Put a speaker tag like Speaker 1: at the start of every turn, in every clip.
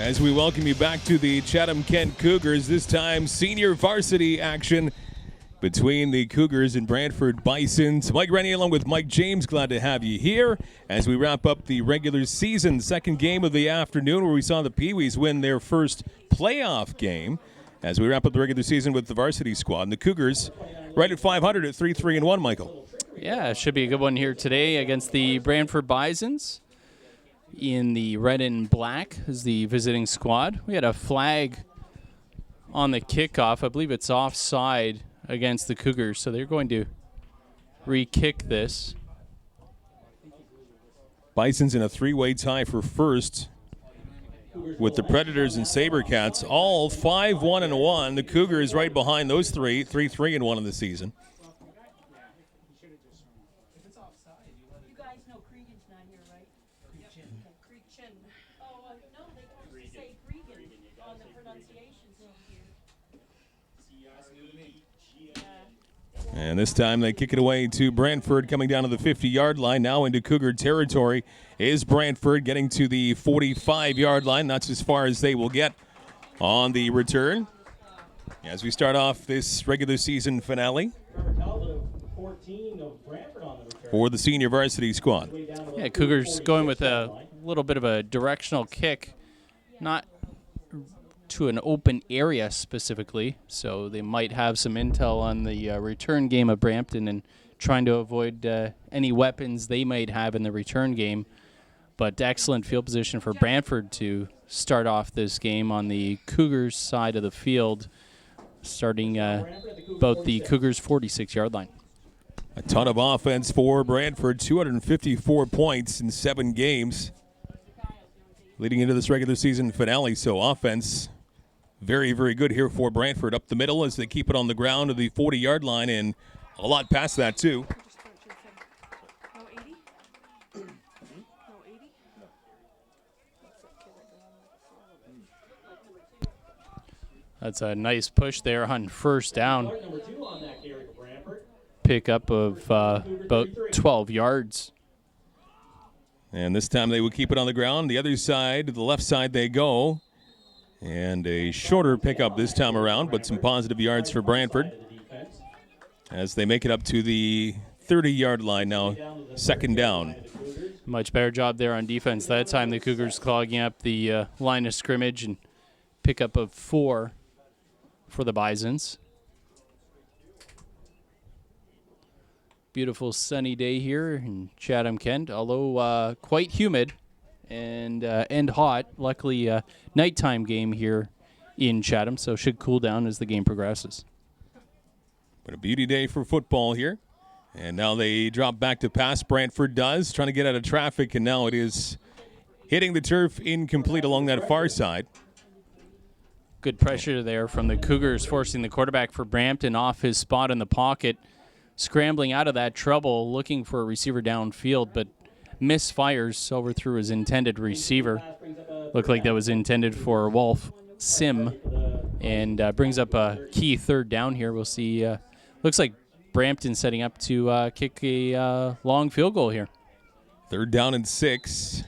Speaker 1: as we welcome you back to the Chatham-Kent Cougars, this time senior varsity action between the Cougars and Brantford Bisons. Mike Rennie along with Mike James, glad to have you here as we wrap up the regular season, second game of the afternoon where we saw the Pee-wees win their first playoff game as we wrap up the regular season with the varsity squad. And the Cougars right at 500 at 3-3-1, Michael.
Speaker 2: Yeah, it should be a good one here today against the Brantford Bisons. In the red and black is the visiting squad. We had a flag on the kickoff. I believe it's offside against the Cougars, so they're going to re-kick this.
Speaker 1: Bisons in a three-way tie for first with the Predators and SaberCats, all 5-1-1. The Cougars right behind those three, 3-3-1 in the season. And this time they kick it away to Brantford coming down to the 50-yard line. Now into Cougar territory is Brantford getting to the 45-yard line. That's as far as they will get on the return. As we start off this regular season finale for the senior varsity squad.
Speaker 2: Yeah, Cougars going with a little bit of a directional kick, not to an open area specifically, so they might have some intel on the return game of Brampton and trying to avoid any weapons they might have in the return game. But excellent field position for Brantford to start off this game on the Cougars side of the field, starting about the Cougars' 46-yard line.
Speaker 1: A ton of offense for Brantford, 254 points in 7 games leading into this regular season finale. So offense very, very good here for Brantford. Up the middle as they keep it on the ground to the 40-yard line and a lot past that too.
Speaker 2: That's a nice push there on first down. Pickup of about 12 yards.
Speaker 1: And this time they will keep it on the ground. The other side, to the left side they go. And a shorter pickup this time around, but some positive yards for Brantford as they make it up to the 30-yard line now, second down.
Speaker 2: Much better job there on defense. That time the Cougars clogging up the line of scrimmage and pickup of 4 for the Bisons. Beautiful sunny day here in Chatham-Kent, although quite humid and hot. Luckily, nighttime game here in Chatham, so should cool down as the game progresses.
Speaker 1: But a beauty day for football here. And now they drop back to pass. Brantford does, trying to get out of traffic, and now it is hitting the turf incomplete along that far side.
Speaker 2: Good pressure there from the Cougars, forcing the quarterback for Brampton off his spot in the pocket, scrambling out of that trouble, looking for a receiver downfield, but misfires over through his intended receiver. Looked like that was intended for Wolf Sim, and brings up a key third down here. We'll see. Looks like Brampton setting up to kick a long field goal here.
Speaker 1: 3rd down and 6.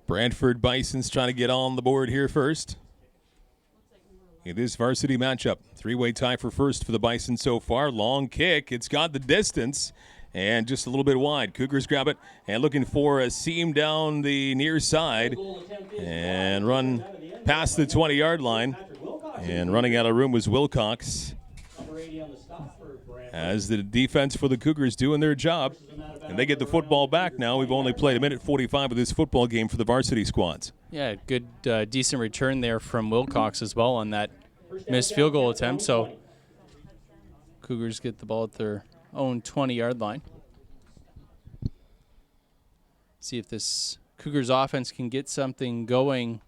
Speaker 1: Brantford Bisons trying to get on the board here first. In this varsity matchup, 3-way tie for first for the Bisons so far. Long kick. It's got the distance. And just a little bit wide. Cougars grab it and looking for a seam down the near side and run past the 20-yard line. And running out of room was Wilcox as the defense for the Cougars doing their job. And they get the football back now. We've only played a minute 45 of this football game for the varsity squads.
Speaker 2: Yeah, good, decent return there from Wilcox as well on that missed field goal attempt. So Cougars get the ball at their own 20-yard line. See if this Cougars offense can get something going.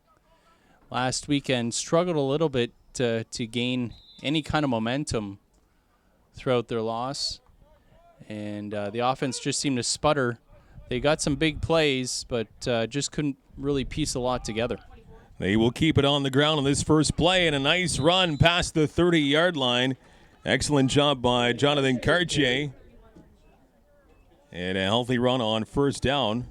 Speaker 2: Last weekend struggled a little bit to gain any kind of momentum throughout their loss. And the offense just seemed to sputter. They got some big plays, but just couldn't really piece a lot together.
Speaker 1: They will keep it on the ground on this first play, and a nice run past the 30-yard line. Excellent job by Jonathan Cartier. And a healthy run on first down.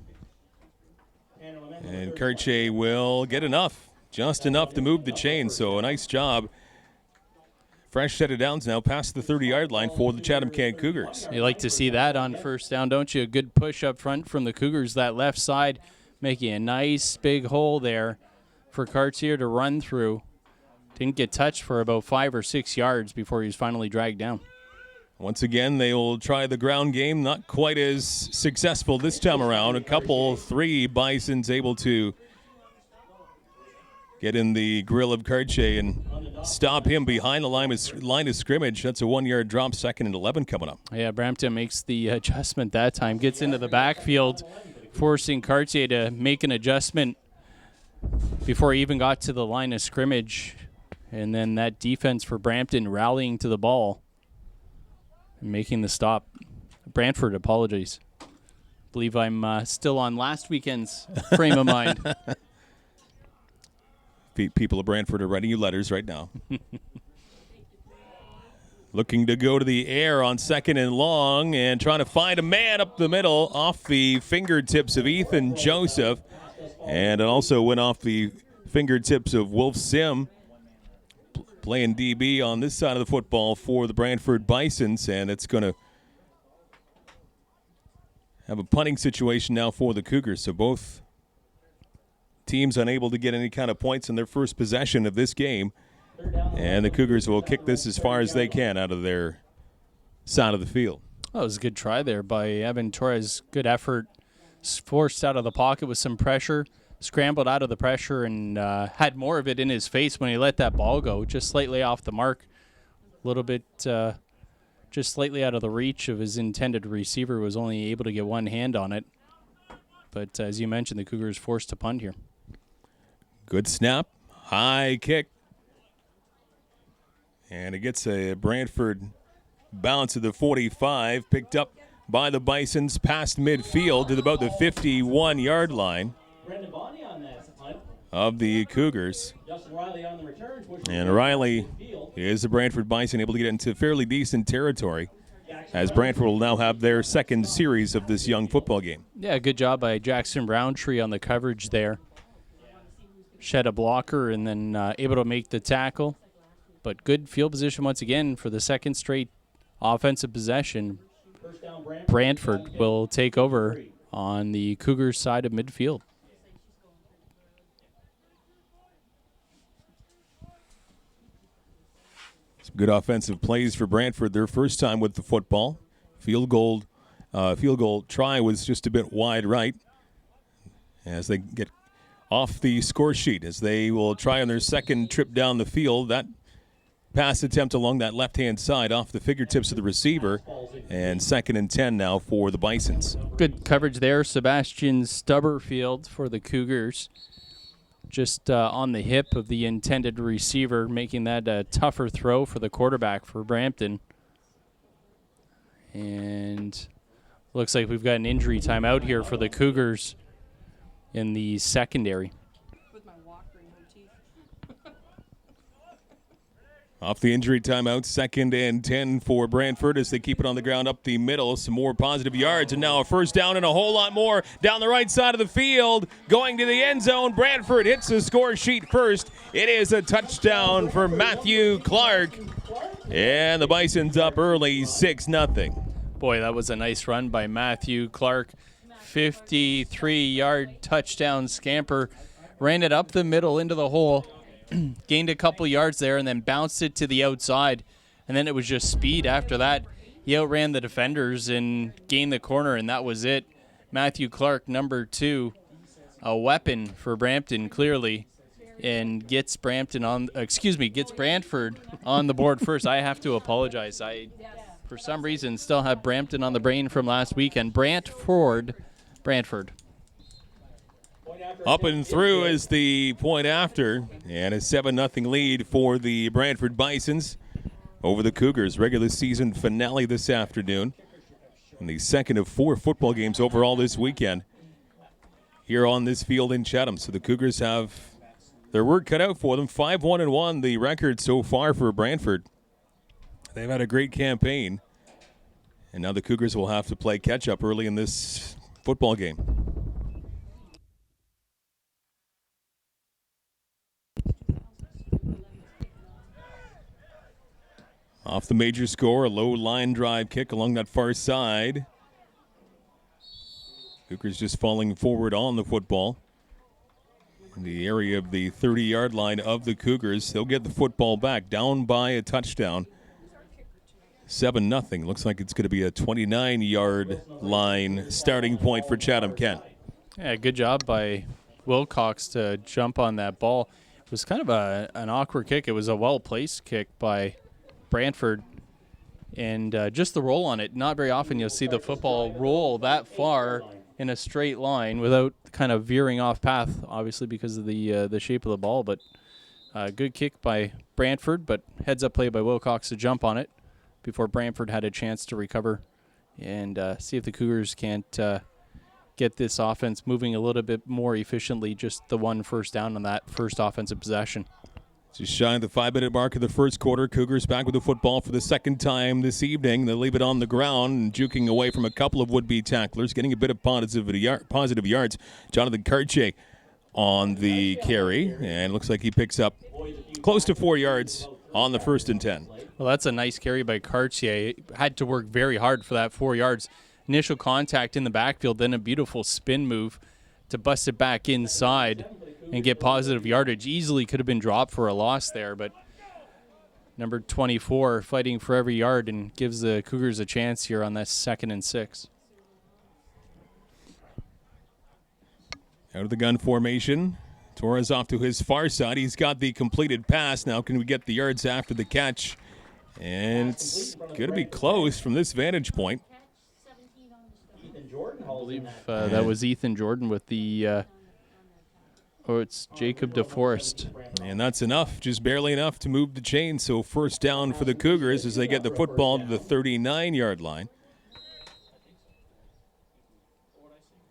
Speaker 1: And Karche will get enough, just enough to move the chain. So a nice job. Fresh set of downs now past the 30-yard line for the Chatham-Kent Cougars.
Speaker 2: You like to see that on first down, don't you? A good push up front from the Cougars, that left side, making a nice big hole there for Cartier to run through. Didn't get touched for about 5 or 6 yards before he was finally dragged down.
Speaker 1: Once again, they will try the ground game. Not quite as successful this time around. Three Bisons able to get in the grill of Karche and stop him behind the line of scrimmage. That's a 1-yard drop, 2nd and 11 coming up.
Speaker 2: Yeah, Brampton makes the adjustment that time. Gets into the backfield, forcing Cartier to make an adjustment before he even got to the line of scrimmage. And then that defense for Brampton rallying to the ball and making the stop. Brantford, apologies. Believe I'm still on last weekend's frame of mind.
Speaker 1: People of Brantford are writing you letters right now. Looking to go to the air on 2nd and long and trying to find a man up the middle off the fingertips of Ethan Joseph. And it also went off the fingertips of Wolf Sim, playing DB on this side of the football for the Brantford Bisons. And it's going to have a punting situation now for the Cougars. So both teams unable to get any kind of points in their first possession of this game. And the Cougars will kick this as far as they can out of their side of the field.
Speaker 2: Oh, it was a good try there by Evan Torres. Good effort. Forced out of the pocket with some pressure. Scrambled out of the pressure and had more of it in his face when he let that ball go. Just slightly off the mark. A little bit just slightly out of the reach of his intended receiver. Was only able to get one hand on it. But as you mentioned, the Cougars forced to punt here.
Speaker 1: Good snap. High kick. And it gets a Brantford bounce to the 45. Picked up by the Bisons past midfield to about the 51-yard line of the Cougars. And Riley is the Brantford Bison able to get into fairly decent territory, as Brantford will now have their second series of this young football game.
Speaker 2: Yeah, good job by Jackson Roundtree on the coverage there. Shed a blocker and then able to make the tackle. But good field position once again for the second straight offensive possession. Brantford will take over on the Cougars side of midfield.
Speaker 1: Some good offensive plays for Brantford. Their first time with the football. Field goal try was just a bit wide right as they get off the score sheet, as they will try on their second trip down the field. That pass attempt along that left-hand side off the fingertips of the receiver, and 2nd and 10 now for the Bisons.
Speaker 2: Good coverage there. Sebastian Stubberfield for the Cougars. Just on the hip of the intended receiver, making that a tougher throw for the quarterback for Brampton. And looks like we've got an injury timeout here for the Cougars in the secondary.
Speaker 1: Off the injury timeout, 2nd and 10 for Brantford as they keep it on the ground up the middle. Some more positive yards, and now a first down and a whole lot more down the right side of the field. Going to the end zone, Brantford hits the score sheet first. It is a touchdown for Matthew Clark, and the Bisons up early, 6-0.
Speaker 2: Boy, that was a nice run by Matthew Clark. 53-yard touchdown scamper. Ran it up the middle into the hole. Gained a couple yards there and then bounced it to the outside. And then it was just speed after that. He outran the defenders and gained the corner, and that was it. Matthew Clark, number 2, a weapon for Brampton, clearly, and gets Brantford on the board first. I have to apologize. I, for some reason, still have Brampton on the brain from last weekend. Brantford.
Speaker 1: Up and through is the point after, and a 7-0 lead for the Brantford Bisons over the Cougars. Regular season finale this afternoon, and the second of 4 football games overall this weekend here on this field in Chatham. So the Cougars have their work cut out for them. 5-1-1 the record so far for Brantford. They've had a great campaign, and now the Cougars will have to play catch-up early in this football game. Off the major score, a low line drive kick along that far side. Cougars just falling forward on the football. In the area of the 30-yard line of the Cougars. They'll get the football back, down by a touchdown. 7-0. Looks like it's going to be a 29-yard line starting point for Chatham-Kent.
Speaker 2: Yeah, good job by Wilcox to jump on that ball. It was kind of an awkward kick. It was a well-placed kick by Brantford. And just the roll on it. Not very often you'll see the football roll that far in a straight line without kind of veering off path, obviously because of the shape of the ball. But good kick by Brantford, but heads-up play by Wilcox to jump on it before Brantford had a chance to recover and see if the Cougars can't get this offense moving a little bit more efficiently, just the one first down on that first offensive possession.
Speaker 1: Just shy of the 5-minute mark of the first quarter. Cougars back with the football for the second time this evening. They leave it on the ground and juking away from a couple of would-be tacklers, getting a bit of positive yards. Jonathan Cartier on the carry, and looks like he picks up close to 4 yards on the 1st and 10.
Speaker 2: Well, that's a nice carry by Cartier. Had to work very hard for that 4 yards. Initial contact in the backfield, then a beautiful spin move to bust it back inside and get positive yardage. Easily could have been dropped for a loss there, but number 24 fighting for every yard and gives the Cougars a chance here on that 2nd and 6.
Speaker 1: Out of the gun formation. Torres off to his far side. He's got the completed pass. Now can we get the yards after the catch? And it's going to be close from this vantage point.
Speaker 2: I believe that was Ethan Jordan with the it's Jacob DeForest.
Speaker 1: And that's enough, just barely enough to move the chain. So first down for the Cougars as they get the football to the 39-yard line.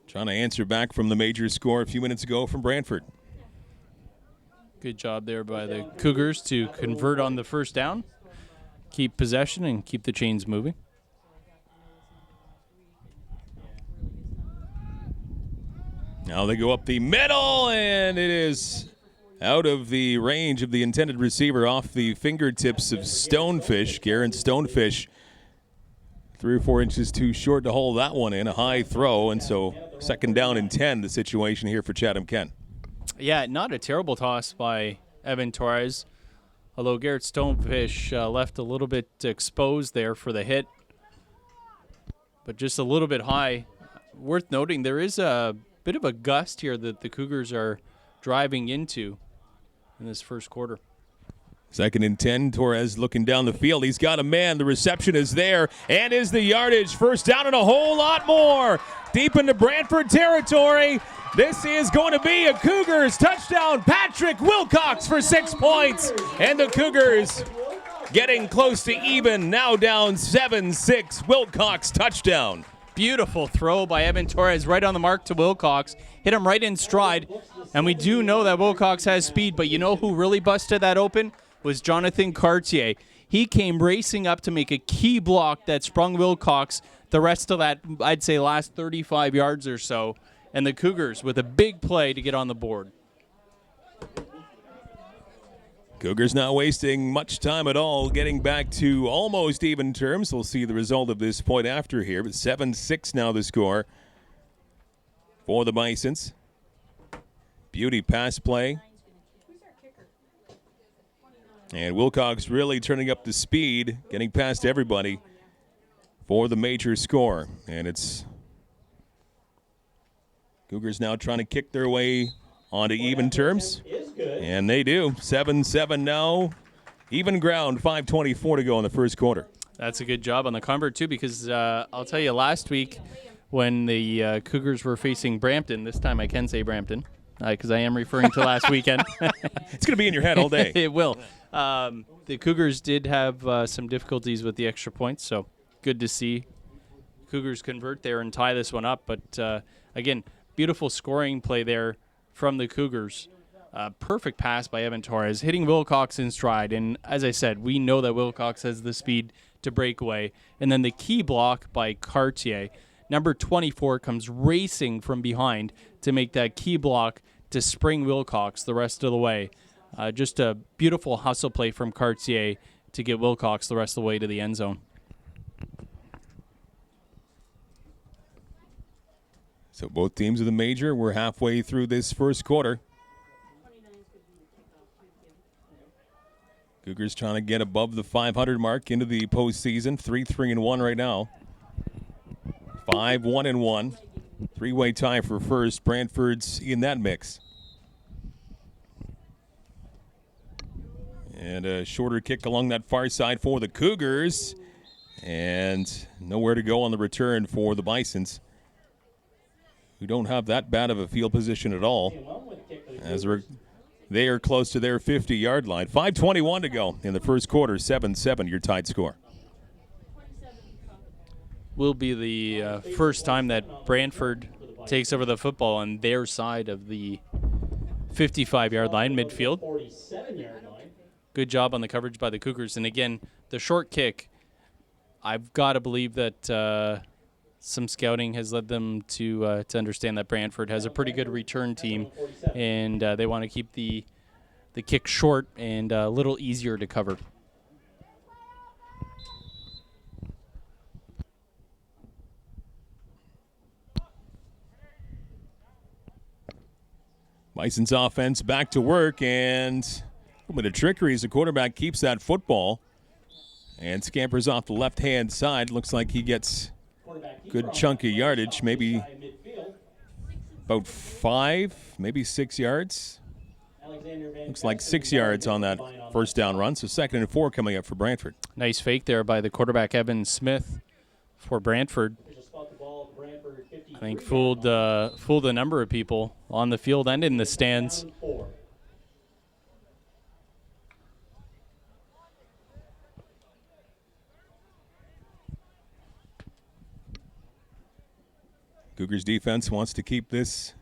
Speaker 1: Trying to answer back from the major score a few minutes ago from Brantford.
Speaker 2: Good job there by the Cougars to convert on the first down, keep possession, and keep the chains moving.
Speaker 1: Now they go up the middle, and it is out of the range of the intended receiver, off the fingertips of Stonefish. Garen Stonefish, 3 or 4 inches too short to hold that one in. A high throw, and so 2nd down and 10, the situation here for Chatham-Kent.
Speaker 2: Yeah, not a terrible toss by Evan Torres, although Garrett Stonefish left a little bit exposed there for the hit, but just a little bit high. Worth noting, there is a bit of a gust here that the Cougars are driving into in this first quarter.
Speaker 1: 2nd and 10, Torres looking down the field. He's got a man. The reception is there, and is the yardage. First down and a whole lot more. Deep into Brantford territory. This is going to be a Cougars touchdown. Patrick Wilcox for 6 points. And the Cougars getting close to even, now down 7-6. Wilcox touchdown.
Speaker 2: Beautiful throw by Evan Torres right on the mark to Wilcox. Hit him right in stride. And we do know that Wilcox has speed, but you know who really busted that open? Was Jonathan Cartier. He came racing up to make a key block that sprung Wilcox the rest of that, I'd say, last 35 yards or so. And the Cougars with a big play to get on the board.
Speaker 1: Cougars not wasting much time at all, getting back to almost even terms. We'll see the result of this point after here, but 7-6 now the score for the Bisons. Beauty pass play. And Wilcox really turning up the speed, getting past everybody for the major score. And it's Cougars now trying to kick their way onto even terms. And they do. 7-7 now. Even ground, 5:24 to go in the first quarter.
Speaker 2: That's a good job on the convert, too, because I'll tell you, last week when the Cougars were facing Brampton, this time I can say Brampton, because I am referring to last weekend.
Speaker 1: It's going to be in your head all day.
Speaker 2: It will. The Cougars did have some difficulties with the extra points, so good to see Cougars convert there and tie this one up. But, again, beautiful scoring play there from the Cougars. Perfect pass by Evan Torres, hitting Wilcox in stride. And as I said, we know that Wilcox has the speed to break away. And then the key block by Cartier. Number 24 comes racing from behind to make that key block to spring Wilcox the rest of the way. Just a beautiful hustle play from Cartier to get Wilcox the rest of the way to the end zone.
Speaker 1: So both teams of the major, we're halfway through this first quarter. Cougars trying to get above the 500 mark into the postseason. 3-3-1 right now. 5-1-1. Three-way tie for first. Brantford's in that mix. And a shorter kick along that far side for the Cougars. And nowhere to go on the return for the Bisons, who don't have that bad of a field position at all, as they are close to their 50-yard line. 5:21 to go in the first quarter. 7-7 your tied score.
Speaker 2: Will be the first time that Brantford takes over the football on their side of the 55-yard line, midfield. Good job on the coverage by the Cougars. And again, the short kick, I've got to believe that some scouting has led them to understand that Brantford has a pretty good return team, and they want to keep the kick short and a little easier to cover.
Speaker 1: Bison's offense back to work, and a little bit of trickery as the quarterback keeps that football and scampers off the left-hand side. Looks like he gets good chunk of yardage, maybe about 5, maybe 6 yards. Looks like 6 yards on that first down run. So 2nd and 4 coming up for Brantford.
Speaker 2: Nice fake there by the quarterback, Evan Smith, for Brantford. I think fooled a number of people on the field and in the stands.
Speaker 1: Cougars defense wants to keep this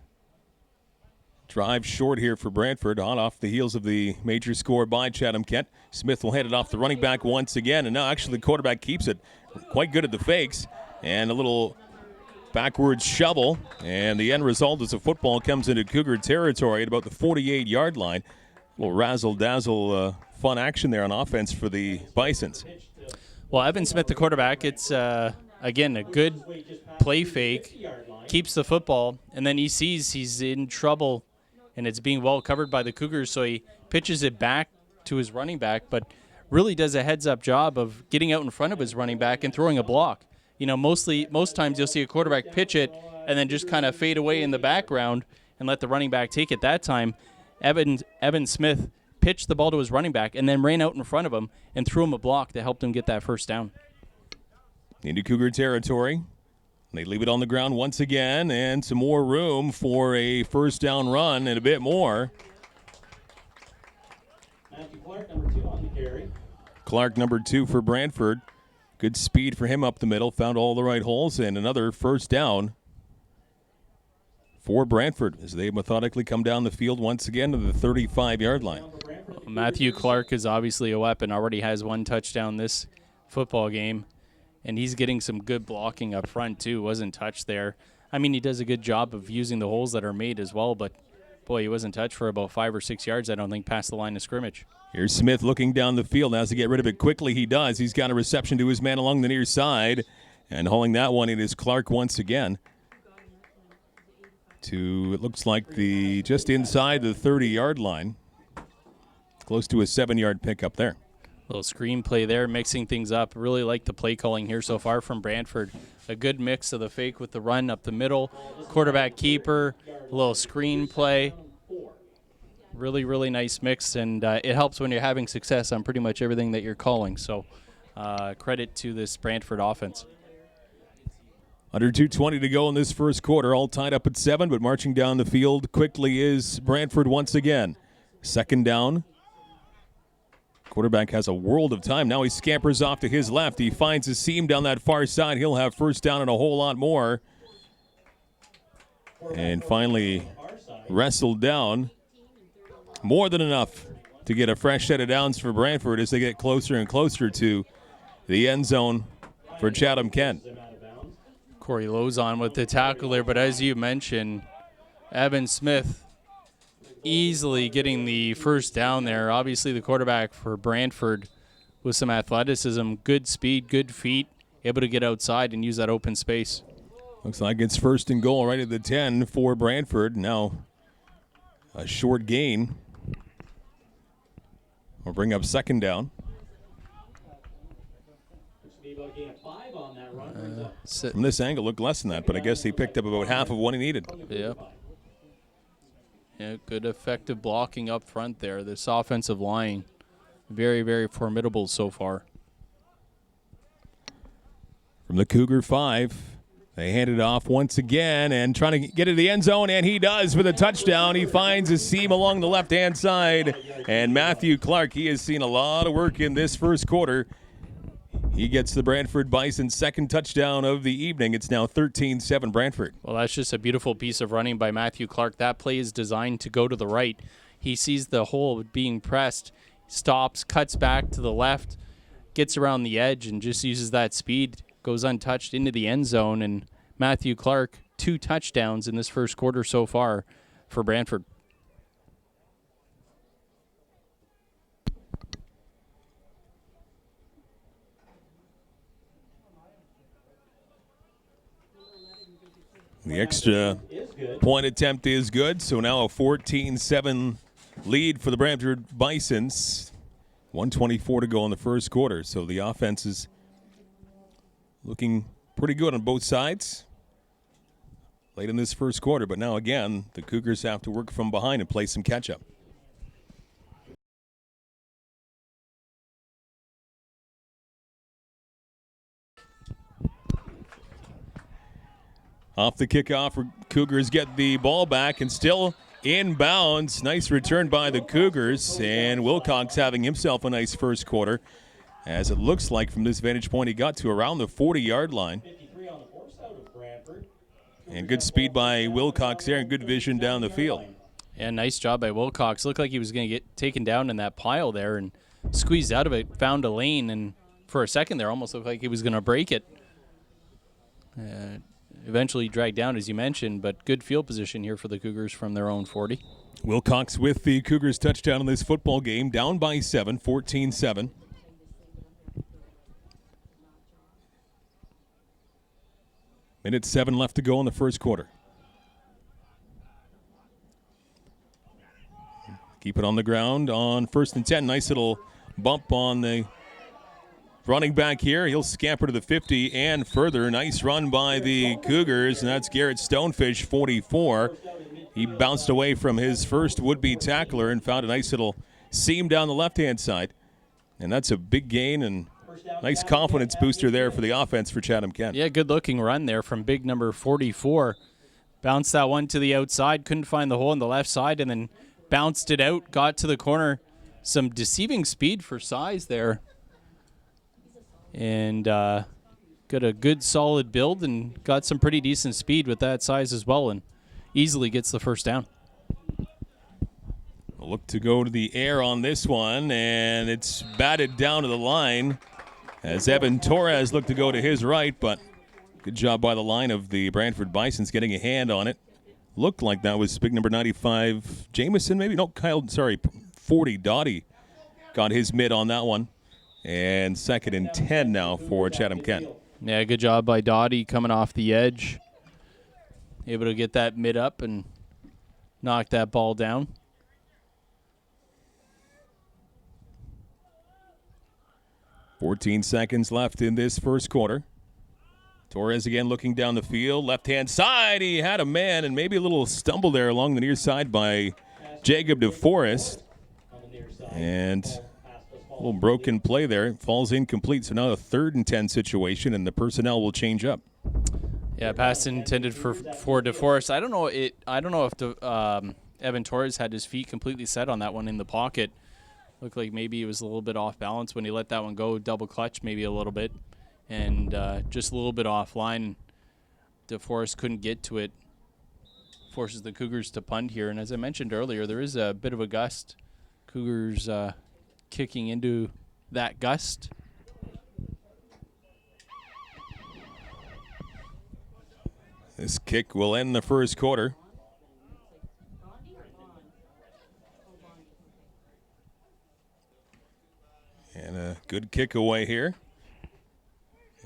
Speaker 1: drive short here for Brantford, hot off the heels of the major score by Chatham-Kent. Smith will hand it off the running back once again, and now actually the quarterback keeps it. Quite good at the fakes, and a little backwards shovel, and the end result is a football comes into Cougar territory at about the 48-yard line. A little razzle-dazzle fun action there on offense for the Bisons.
Speaker 2: Well, Evan Smith, the quarterback, it's, again, a good play fake, keeps the football, and then he sees he's in trouble, and it's being well covered by the Cougars, so he pitches it back to his running back, but really does a heads-up job of getting out in front of his running back and throwing a block. You know, most times you'll see a quarterback pitch it and then just kind of fade away in the background and let the running back take it. That time, Evan Smith pitched the ball to his running back and then ran out in front of him and threw him a block that helped him get that first down.
Speaker 1: Into Cougar territory. They leave it on the ground once again, and some more room for a first down run and a bit more.
Speaker 3: Matthew Clark, number 2 on the carry.
Speaker 1: Clark, number 2 for Brantford. Good speed for him up the middle. Found all the right holes, and another first down for Brantford as they methodically come down the field once again to the 35-yard line.
Speaker 2: Matthew Clark is obviously a weapon. Already has 1 touchdown this football game. And he's getting some good blocking up front, too. Wasn't touched there. I mean, he does a good job of using the holes that are made as well, but, boy, he wasn't touched for about 5 or 6 yards, I don't think, past the line of scrimmage.
Speaker 1: Here's Smith looking down the field. Has to get rid of it quickly. He does. He's got a reception to his man along the near side. And hauling that one in is Clark once again. It looks like just inside the 30-yard line. Close to a 7-yard pickup there.
Speaker 2: Little screenplay there, mixing things up. Really like the play calling here so far from Brantford. A good mix of the fake with the run up the middle, quarterback keeper, a little screenplay. Really, really nice mix, and it helps when you're having success on pretty much everything that you're calling. So credit to this Brantford offense.
Speaker 1: Under 2:20 to go in this first quarter, all tied up at 7, but marching down the field quickly is Brantford once again. 2nd down. Quarterback has a world of time. Now he scampers off to his left. He finds a seam down that far side. He'll have first down and a whole lot more. And finally wrestled down. More than enough to get a fresh set of downs for Brantford as they get closer and closer to the end zone for Chatham-Kent.
Speaker 2: Corey Lozon with the tackle there, but as you mentioned, Evan Smith easily getting the first down there. Obviously the quarterback for Brantford with some athleticism, good speed, good feet, able to get outside and use that open space.
Speaker 1: Looks like it's first and goal right at the 10 for Brantford. Now a short gain. We'll bring up second down. From this angle, looked less than that, but I guess he picked up about half of what he needed.
Speaker 2: Yeah. Yeah, good effective blocking up front there. This offensive line, very, very formidable so far.
Speaker 1: From the Cougar 5, they hand it off once again and trying to get to the end zone, and he does with a touchdown. He finds a seam along the left-hand side, and Matthew Clark, he has seen a lot of work in this first quarter. He gets the Brantford Bisons' second touchdown of the evening. It's now 13-7 Brantford.
Speaker 2: Well, that's just a beautiful piece of running by Matthew Clark. That play is designed to go to the right. He sees the hole being pressed, stops, cuts back to the left, gets around the edge, and just uses that speed, goes untouched into the end zone. And Matthew Clark, 2 touchdowns in this first quarter so far for Brantford.
Speaker 1: The extra point attempt is good, so now a 14-7 lead for the Brantford Bisons. 1:24 to go in the first quarter, so the offense is looking pretty good on both sides late in this first quarter. But now again, the Cougars have to work from behind and play some catch-up. Off the kickoff, Cougars get the ball back and still inbounds. Nice return by the Cougars, and Wilcox having himself a nice first quarter. As it looks like from this vantage point, he got to around the 40-yard line. And good speed by Wilcox there and good vision down the field.
Speaker 2: Yeah, nice job by Wilcox. Looked like he was going to get taken down in that pile there and squeezed out of it, found a lane, and for a second there almost looked like he was going to break it. Eventually dragged down, as you mentioned, but good field position here for the Cougars from their own 40.
Speaker 1: Wilcox with the Cougars touchdown in this football game, down by 7, 14-7. Minute 7 left to go in the first quarter. Keep it on the ground on 1st and 10. Nice little bump on the running back here. He'll scamper to the 50 and further. Nice run by the Cougars, and that's Garrett Stonefish, 44. He bounced away from his first would-be tackler and found a nice little seam down the left-hand side. And that's a big gain and nice confidence booster there for the offense for Chatham-Kent.
Speaker 2: Yeah, good-looking run there from big number 44. Bounced that one to the outside, couldn't find the hole on the left side, and then bounced it out, got to the corner. Some deceiving speed for size there. And got a good solid build and got some pretty decent speed with that size as well, and easily gets the first down.
Speaker 1: Look to go to the air on this one, and it's batted down to the line as Evan Torres looked to go to his right, but good job by the line of the Brantford Bisons getting a hand on it. Looked like that was big number 95, Jameson maybe? No, 40, Dottie got his mid on that one. And 2nd and 10 now for Chatham-Kent.
Speaker 2: Yeah, good job by Dottie coming off the edge. Able to get that mid up and knock that ball down.
Speaker 1: .14 seconds left in this first quarter. Torres again looking down the field. Left-hand side, he had a man and maybe a little stumble there along the near side by Jacob DeForest. And a little broken play there. It falls incomplete, so now a 3rd and 10 situation, and the personnel will change up.
Speaker 2: Yeah, pass intended for DeForest. I don't know if Evan Torres had his feet completely set on that one in the pocket. Looked like maybe he was a little bit off balance when he let that one go, double clutch maybe a little bit, and just a little bit offline. DeForest couldn't get to it. Forces the Cougars to punt here, and as I mentioned earlier, there is a bit of a gust. Cougars kicking into that gust.
Speaker 1: This kick will end the first quarter. And a good kick away here.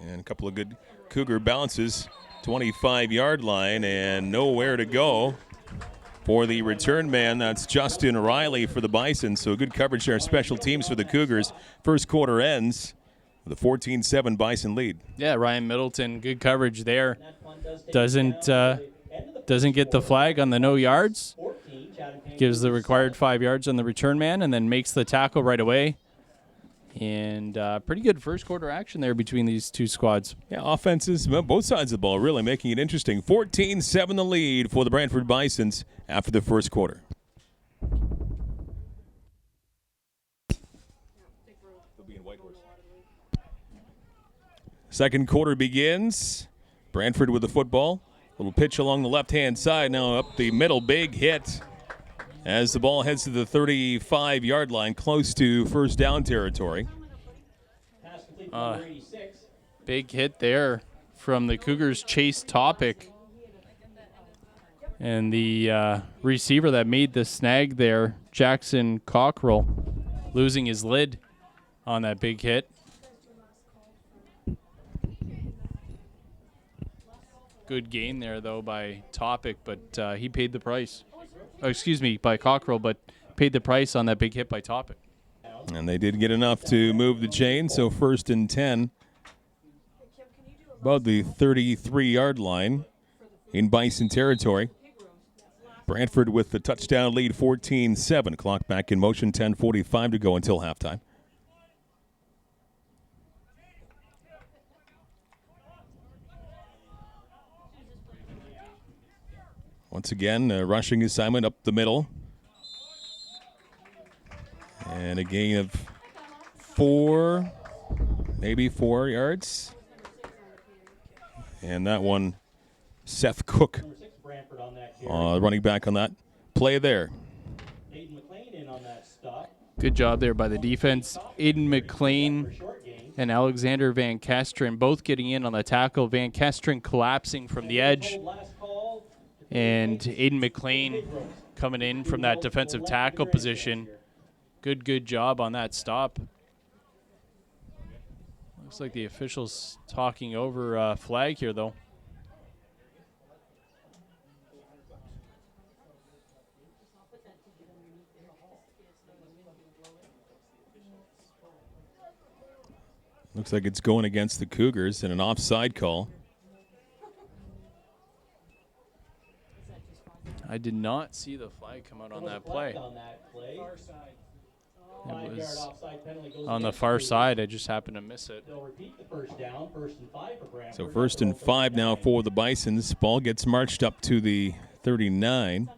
Speaker 1: And a couple of good Cougar bounces. 25-yard line and nowhere to go for the return man. That's Justin Riley for the Bison. So good coverage there, special teams for the Cougars. First quarter ends with a 14-7 Bison lead.
Speaker 2: Yeah, Ryan Middleton, good coverage there. Doesn't get the flag on the no yards. Gives the required 5 yards on the return man and then makes the tackle right away. And pretty good first quarter action there between these two squads.
Speaker 1: Yeah, offenses, both sides of the ball, really making it interesting. 14-7 the lead for the Brantford Bisons after the first quarter. Second quarter begins. Brantford with the football. Little pitch along the left-hand side. Now up the middle, big hit as the ball heads to the 35-yard line, close to first down territory.
Speaker 2: Big hit there from the Cougars' Chase Topic. And the receiver that made the snag there, Jackson Cockrell, losing his lid on that big hit. Good gain there, though, by Topic, but he paid the price. Oh, excuse me, by Cockrell, but paid the price on that big hit by Topic.
Speaker 1: And they did get enough to move the chain, so first and 10. About the 33-yard line in Bison territory. Brantford with the touchdown lead, 14-7. Clock back in motion, 10:45 to go until halftime. Once again, a rushing assignment up the middle. And a gain of 4, maybe 4 yards. And that one, Seth Cook, running back on that play there.
Speaker 2: Good job there by the defense. Aiden McLean and Alexander Van Kesteren both getting in on the tackle. Van Kesteren collapsing from the edge. And Aiden McLean coming in from that defensive tackle position. Good job on that stop. Looks like the officials talking over flag here, though.
Speaker 1: Looks like it's going against the Cougars and an offside call.
Speaker 2: I did not see the flag come out on that play. It was on the far side. I just happened to miss it.
Speaker 1: So first and 5 now for the Bisons. Ball gets marched up to the 39.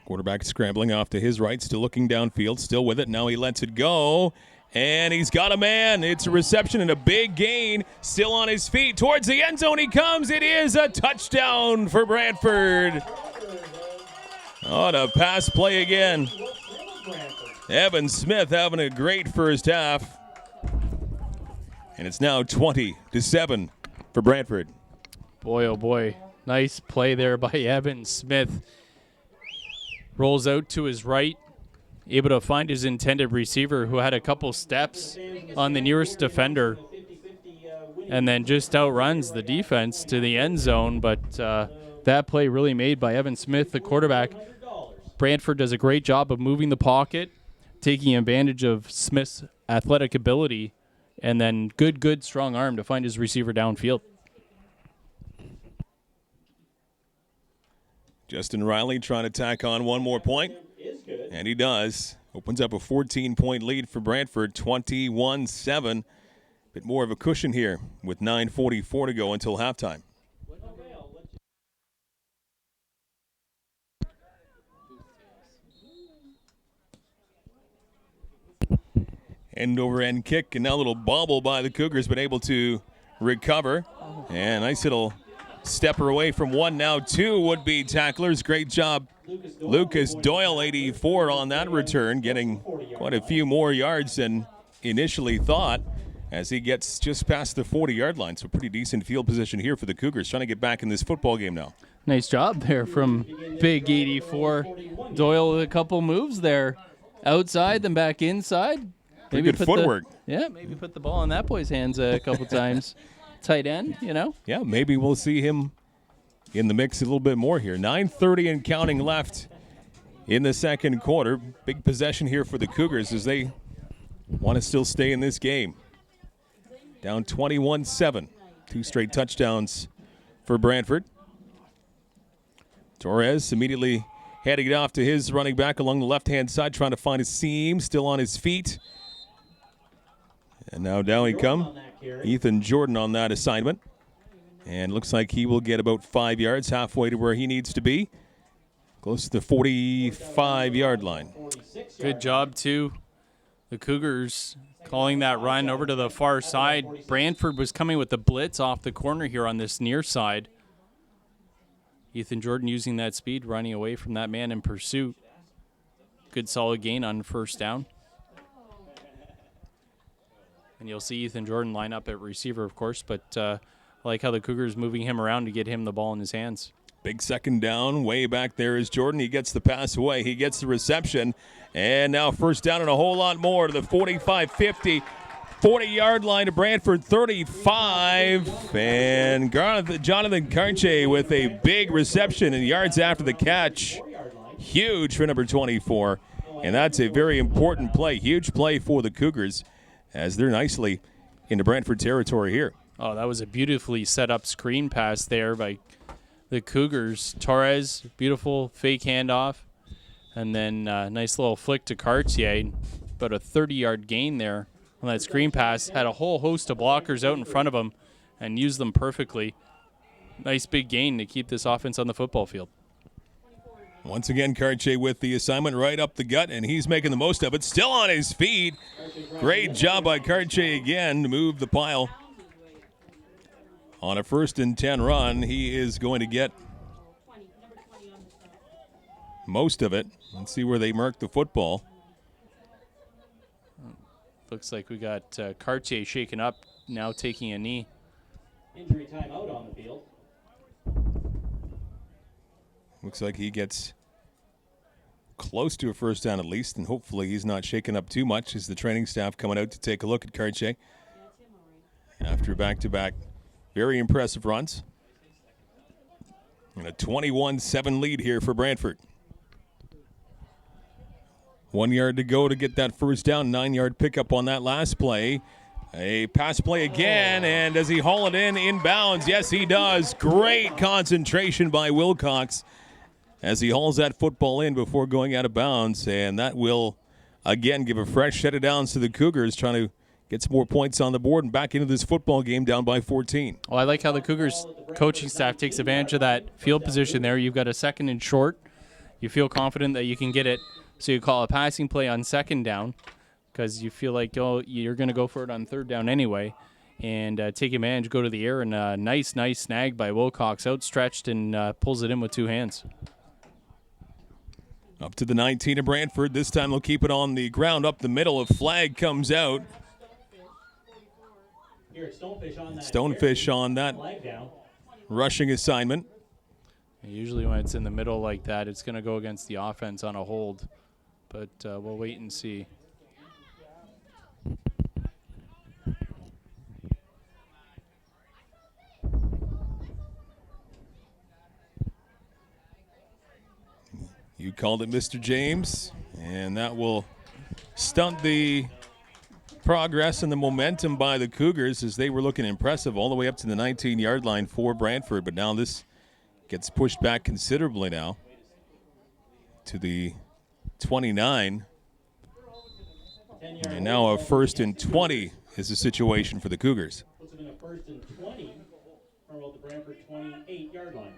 Speaker 1: Quarterback scrambling off to his right, still looking downfield, still with it. Now he lets it go, and he's got a man. It's a reception and a big gain. Still on his feet. Towards the end zone he comes. It is a touchdown for Brantford. On a pass play again. Evan Smith having a great first half. And it's now 20-7 for Brantford.
Speaker 2: Boy, oh boy. Nice play there by Evan Smith. Rolls out to his right, able to find his intended receiver who had a couple steps on the nearest defender and then just outruns the defense to the end zone. But that play really made by Evan Smith, the quarterback. Brantford does a great job of moving the pocket, taking advantage of Smith's athletic ability, and then good strong arm to find his receiver downfield.
Speaker 1: Justin Riley trying to tack on one more point, and he does. Opens up a 14-point lead for Brantford, 21-7. Bit more of a cushion here with 9:44 to go until halftime. End-over-end kick, and now a little bobble by the Cougars, but able to recover. And nice little stepper away from one, now two would-be tacklers. Great job, Lucas Doyle, 84 on that return, getting quite a few more yards than initially thought. as he gets just past the 40-yard line. So pretty decent field position here for the Cougars, trying to get back in this football game now.
Speaker 2: Nice job there from Big 84. Doyle with a couple moves there. Outside, then back inside.
Speaker 1: Pretty good footwork.
Speaker 2: Maybe put the ball in that boy's hands a couple times. Tight end, you know?
Speaker 1: Yeah, maybe we'll see him in the mix a little bit more here. 9:30 and counting left in the second quarter. Big possession here for the Cougars as they want to still stay in this game. Down 21-7. 2 straight touchdowns for Brantford. Torres immediately heading it off to his running back along the left-hand side, trying to find a seam, still on his feet. And now down he come. Ethan Jordan on that assignment. And looks like he will get about 5 yards, halfway to where he needs to be. Close to the 45-yard line.
Speaker 2: Good job, too. The Cougars calling that run over to the far side. Brantford was coming with the blitz off the corner here on this near side. Ethan Jordan using that speed, running away from that man in pursuit. Good solid gain on first down. And you'll see Ethan Jordan line up at receiver, of course, but I like how the Cougars moving him around to get him the ball in his hands.
Speaker 1: Big second down. Way back there is Jordan. He gets the pass away. He gets the reception. And now first down and a whole lot more to the 45-50. 40-yard line to Brantford, 35. And Jonathan Cartier with a big reception and yards after the catch. Huge for number 24. And that's a very important play. Huge play for the Cougars as they're nicely into Brantford territory here.
Speaker 2: Oh, that was a beautifully set up screen pass there by the Cougars. Torres, beautiful fake handoff. And then nice little flick to Cartier. About a 30-yard gain there on that screen pass. Had a whole host of blockers out in front of him and used them perfectly. Nice big gain to keep this offense on the football field.
Speaker 1: Once again, Cartier with the assignment right up the gut, and he's making the most of it. Still on his feet. Great job by Cartier again to move the pile. On a 1st and 10 run, he is going to get most of it. Let's see where they mark the football.
Speaker 2: Looks like we got Cartier shaken up, now taking a knee.
Speaker 3: Injury timeout on the field.
Speaker 1: Looks like he gets close to a first down at least, and hopefully he's not shaken up too much as the training staff coming out to take a look at Cartier after back-to-back very impressive runs. And a 21-7 lead here for Brantford. 1 yard to go to get that first down. 9-yard pickup on that last play. A pass play again, and does he haul it in inbounds? Yes, he does. Great concentration by Wilcox as he hauls that football in before going out of bounds, and that will, again, give a fresh set of downs to the Cougars, trying to get some more points on the board and back into this football game down by 14.
Speaker 2: Well, I like how the Cougars coaching staff takes advantage of that field position there. You've got a 2nd and short. You feel confident that you can get it, so you call a passing play on 2nd down because you feel like you're going to go for it on 3rd down anyway, and take advantage, go to the air, and a nice snag by Wilcox, outstretched and pulls it in with 2 hands.
Speaker 1: Up to the 19 of Brantford. This time they'll keep it on the ground up the middle. A flag comes out. Stonefish on that rushing assignment.
Speaker 2: Usually when it's in the middle like that, it's going to go against the offense on a hold. But we'll wait and see.
Speaker 1: You called it, Mr. James, and that will stunt the progress and the momentum by the Cougars as they were looking impressive all the way up to the 19-yard line for Brantford. But now this gets pushed back considerably now to the 29. And now a 1st and 20 is the situation for the Cougars.
Speaker 3: Puts them in a 1st and 20 from about the Brantford 28-yard line.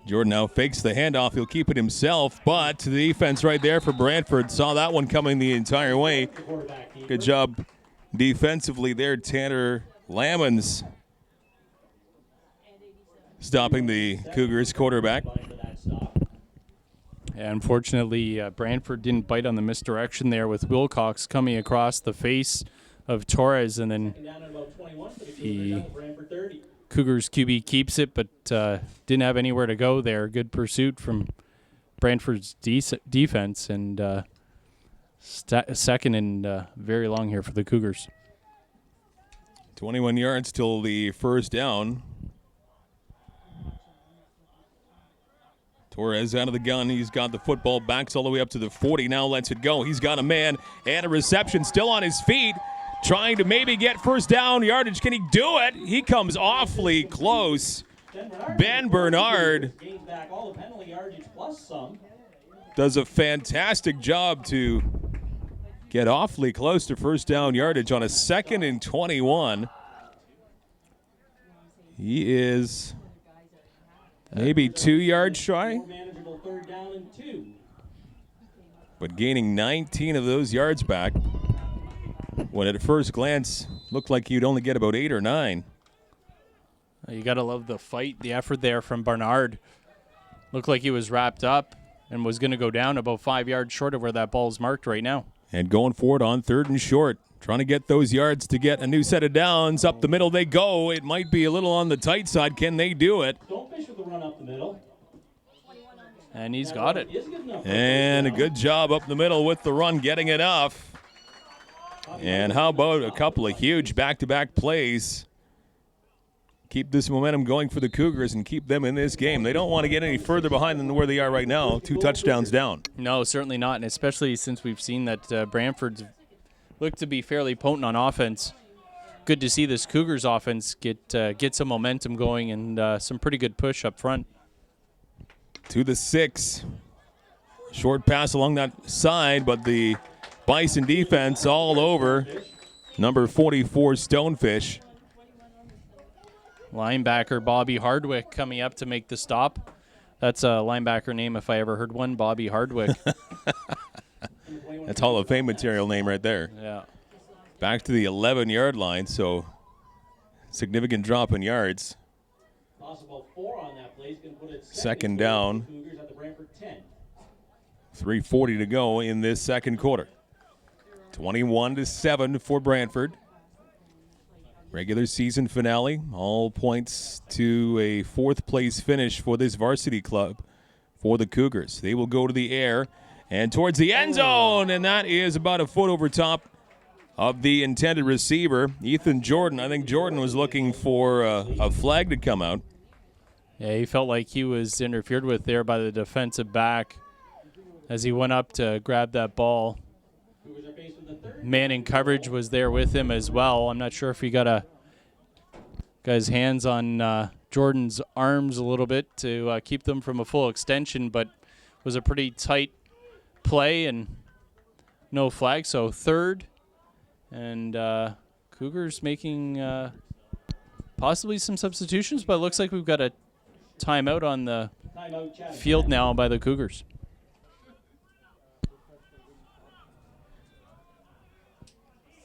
Speaker 1: Jordan now fakes the handoff. He'll keep it himself, but the defense right there for Brantford saw that one coming the entire way. Good job defensively there, Tanner Lammons, stopping the Cougars quarterback.
Speaker 2: Yeah, unfortunately, Brantford didn't bite on the misdirection there with Wilcox coming across the face of Torres, and then the Cougars QB keeps it, but didn't have anywhere to go there. Good pursuit from Brantford's defense, and second and very long here for the Cougars.
Speaker 1: 21 yards till the first down. Torres out of the gun. He's got the football, backs all the way up to the 40. Now lets it go. He's got a man and a reception, still on his feet, trying to maybe get first down yardage. Can he do it? He comes awfully close. Ben Bernard does a fantastic job to get awfully close to first down yardage on a 2nd and 21. He is maybe 2 yards shy, but gaining 19 of those yards back when at first glance looked like you'd only get about 8 or 9.
Speaker 2: You got to love the fight, the effort there from Bernard. Looked like he was wrapped up and was going to go down about 5 yards short of where that ball's marked right now.
Speaker 1: And going forward on 3rd and short, trying to get those yards to get a new set of downs. Up the middle they go. It might be a little on the tight side. Can they do it?
Speaker 3: Don't fish with the run up the middle.
Speaker 2: And he's got it.
Speaker 1: And a good job up the middle with the run, getting enough. And how about a couple of huge back-to-back plays? Keep this momentum going for the Cougars and keep them in this game. They don't want to get any further behind than where they are right now. 2 touchdowns down.
Speaker 2: No, certainly not, and especially since we've seen that Brantford's looked to be fairly potent on offense. Good to see this Cougars offense get some momentum going and some pretty good push up front.
Speaker 1: To the 6. Short pass along that side, but the Bison defense all over number 44 Stonefish.
Speaker 2: Linebacker Bobby Hardwick coming up to make the stop. That's a linebacker name if I ever heard one, Bobby Hardwick.
Speaker 1: That's Hall of Fame material name right there.
Speaker 2: Yeah.
Speaker 1: Back to the 11-yard line, so significant drop in yards.
Speaker 3: Possible 4 on that play. He's going to put it
Speaker 1: Second down.
Speaker 3: Cougars at the Brantford 10.
Speaker 1: 3:40 to go in this second quarter. 21-7 for Brantford. Regular season finale. All points to a 4th place finish for this varsity club for the Cougars. They will go to the air and towards the end zone, and that is about a foot over top of the intended receiver, Ethan Jordan. I think Jordan was looking for a flag to come out.
Speaker 2: Yeah, he felt like he was interfered with there by the defensive back as he went up to grab that ball. Man in coverage was there with him as well. I'm not sure if he got his hands on Jordan's arms a little bit to keep them from a full extension, but was a pretty tight play and no flag. So 3rd, and Cougars making possibly some substitutions, but it looks like we've got a timeout on the field now by the Cougars.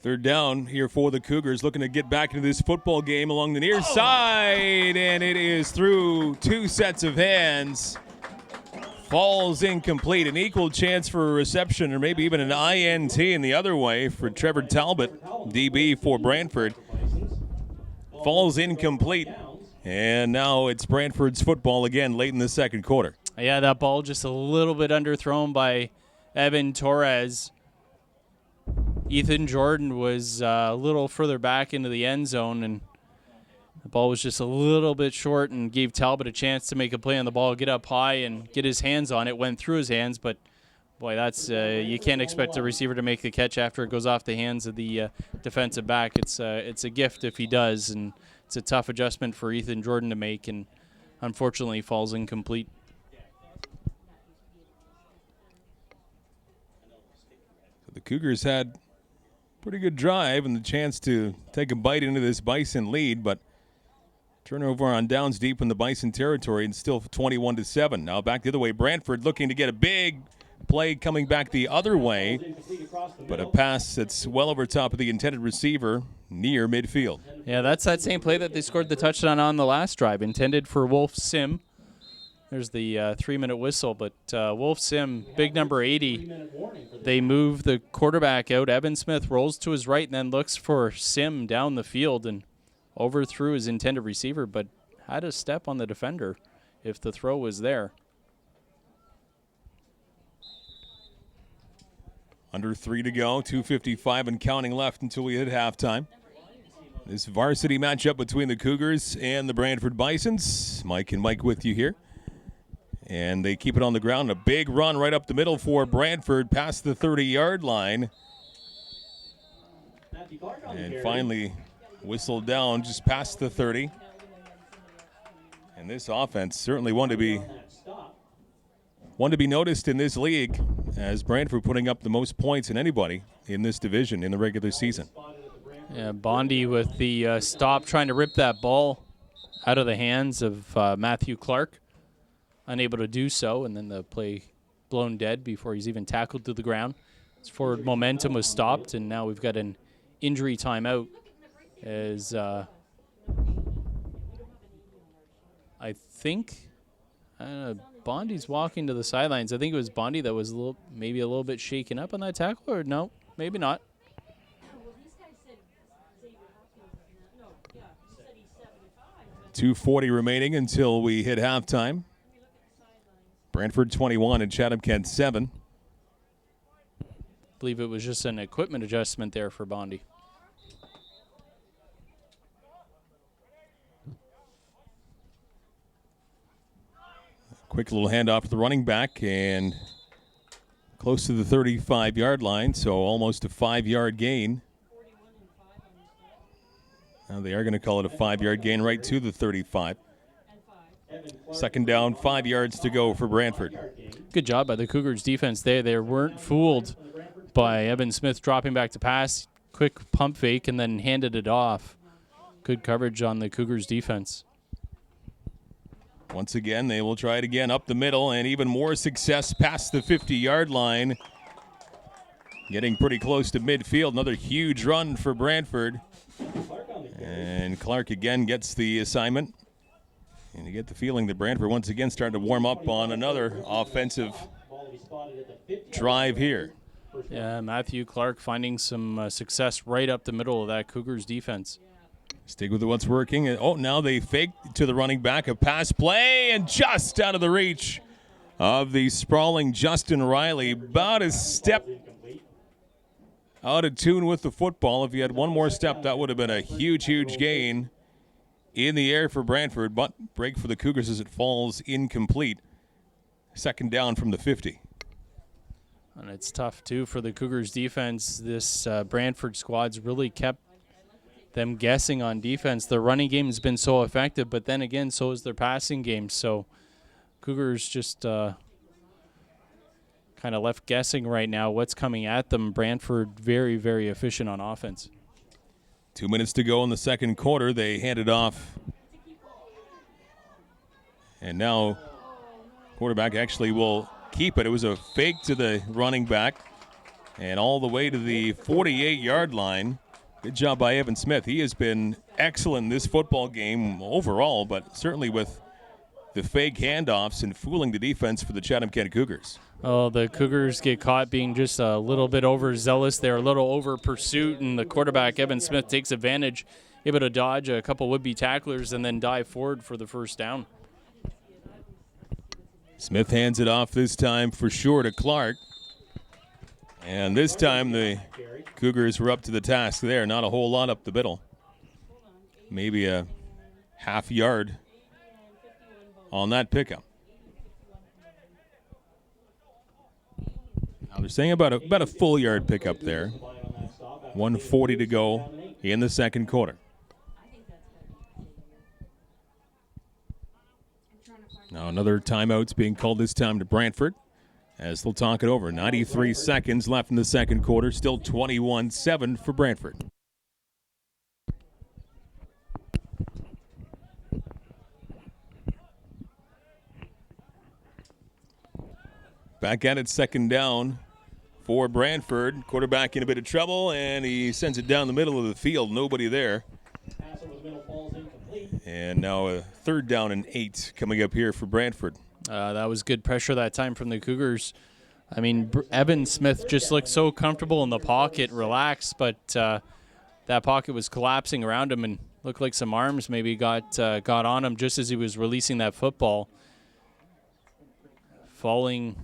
Speaker 1: Third down here for the Cougars, looking to get back into this football game along the near side, and it is through 2 sets of hands. Falls incomplete. An equal chance for a reception or maybe even an INT in the other way for Trevor Talbot, DB for Brantford. Falls incomplete, and now it's Brantford's football again late in the second quarter.
Speaker 2: Yeah, that ball just a little bit underthrown by Evan Torres. Ethan Jordan was a little further back into the end zone, and the ball was just a little bit short and gave Talbot a chance to make a play on the ball, get up high and get his hands on it. Went through his hands, but boy, that's you can't expect a receiver to make the catch after it goes off the hands of the defensive back. It's a gift if he does, and it's a tough adjustment for Ethan Jordan to make, and unfortunately falls incomplete.
Speaker 1: So the Cougars had pretty good drive and the chance to take a bite into this Bison lead, but turnover on downs deep in the Bison territory and still 21-7. Now back the other way. Brantford looking to get a big play coming back the other way, but a pass that's well over top of the intended receiver near midfield.
Speaker 2: Yeah, that's that same play that they scored the touchdown on the last drive, intended for Wolf Sim. There's the 3-minute whistle, but Wolf Sim, big number 80, they move the quarterback out. Evan Smith rolls to his right and then looks for Sim down the field and overthrew his intended receiver, but had a step on the defender if the throw was there.
Speaker 1: Under 3 to go, 2:55 and counting left until we hit halftime. This varsity matchup between the Cougars and the Brantford Bisons. Mike and Mike with you here. And they keep it on the ground. A big run right up the middle for Brantford past the 30-yard line. And finally whistled down just past the 30. And this offense certainly one to be noticed in this league, as Brantford putting up the most points than anybody in this division in the regular season.
Speaker 2: Yeah, Bondi with the stop, trying to rip that ball out of the hands of Matthew Clark. Unable to do so, and then the play blown dead before he's even tackled to the ground. His forward momentum was stopped, and now we've got an injury timeout as I think Bondi's walking to the sidelines. I think it was Bondi that was maybe a little bit shaken up on that tackle, or no, maybe not.
Speaker 1: 2:40 remaining until we hit halftime. Brantford 21 and Chatham-Kent 7.
Speaker 2: I believe it was just an equipment adjustment there for Bondi.
Speaker 1: Quick little handoff to the running back and close to the 35-yard line, so almost a 5-yard gain. Now they are going to call it a 5-yard gain right to the 35. Second down, 5 yards to go for Brantford.
Speaker 2: Good job by the Cougars defense there. They weren't fooled by Evan Smith dropping back to pass. Quick pump fake and then handed it off. Good coverage on the Cougars defense.
Speaker 1: Once again, they will try it again up the middle, and even more success past the 50-yard line. Getting pretty close to midfield. Another huge run for Brantford. And Clark again gets the assignment. And you get the feeling that Brantford once again starting to warm up on another offensive drive here.
Speaker 2: Yeah, Matthew Clark finding some success right up the middle of that Cougars defense.
Speaker 1: Stick with what's working. Oh, now they fake to the running back. A pass play, and just out of the reach of the sprawling Justin Riley. About a step out of tune with the football. If he had one more step, that would have been a huge, huge gain in the air for Brantford, but break for the Cougars as it falls incomplete. Second down from the 50.
Speaker 2: And it's tough, too, for the Cougars defense. This Brantford squad's really kept them guessing on defense. Their running game has been so effective, but then again, so is their passing game. So Cougars just kind of left guessing right now what's coming at them. Brantford very, very efficient on offense.
Speaker 1: 2 minutes to go in the second quarter. They hand it off. And now quarterback actually will keep it. It was a fake to the running back and all the way to the 48-yard line. Good job by Evan Smith. He has been excellent in this football game overall, but certainly with the fake handoffs and fooling the defense for the Chatham-Kent Cougars.
Speaker 2: Oh, the Cougars get caught being just a little bit overzealous. They're a little over pursuit, and the quarterback, Evan Smith, takes advantage, able to dodge a couple would-be tacklers and then dive forward for the first down.
Speaker 1: Smith hands it off this time for sure to Clark. And this time the Cougars were up to the task there. Not a whole lot up the middle. Maybe a half yard on that pickup. Now they're saying about a full yard pickup there. 1:40 to go in the second quarter. Now another timeout's being called this time to Brantford as they'll talk it over. 93 seconds left in the second quarter. Still 21-7 for Brantford. Back at it, second down for Brantford. Quarterback in a bit of trouble, and he sends it down the middle of the field. Nobody there.
Speaker 3: Pass over the middle falls incomplete.
Speaker 1: And now a third down and 8 coming up here for Brantford.
Speaker 2: That was good pressure that time from the Cougars. I mean, Evan Smith just looked so comfortable in the pocket, relaxed, but that pocket was collapsing around him and looked like some arms maybe got on him just as he was releasing that football. Falling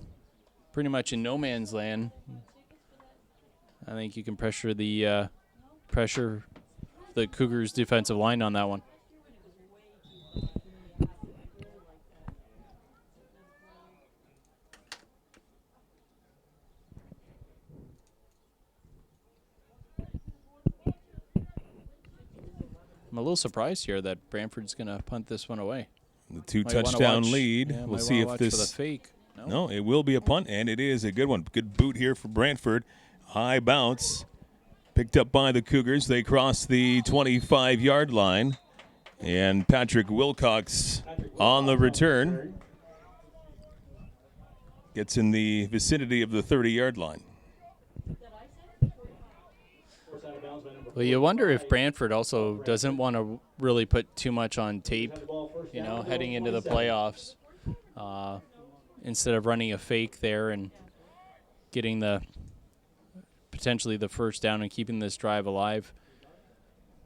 Speaker 2: pretty much in no man's land. I think you can pressure the Cougars' defensive line on that one. I'm a little surprised here that Brantford's going to punt this one away.
Speaker 1: The 2-touchdown lead.
Speaker 2: Yeah,
Speaker 1: we'll see if this.
Speaker 2: For the fake.
Speaker 1: No, it will be a punt, and it is a good one. Good boot here for Brantford. High bounce. Picked up by the Cougars. They cross the 25-yard line. And Patrick Wilcox on the return. Gets in the vicinity of the 30-yard line.
Speaker 2: Well, you wonder if Brantford also doesn't want to really put too much on tape, heading into the playoffs. Instead of running a fake there and getting potentially the first down and keeping this drive alive.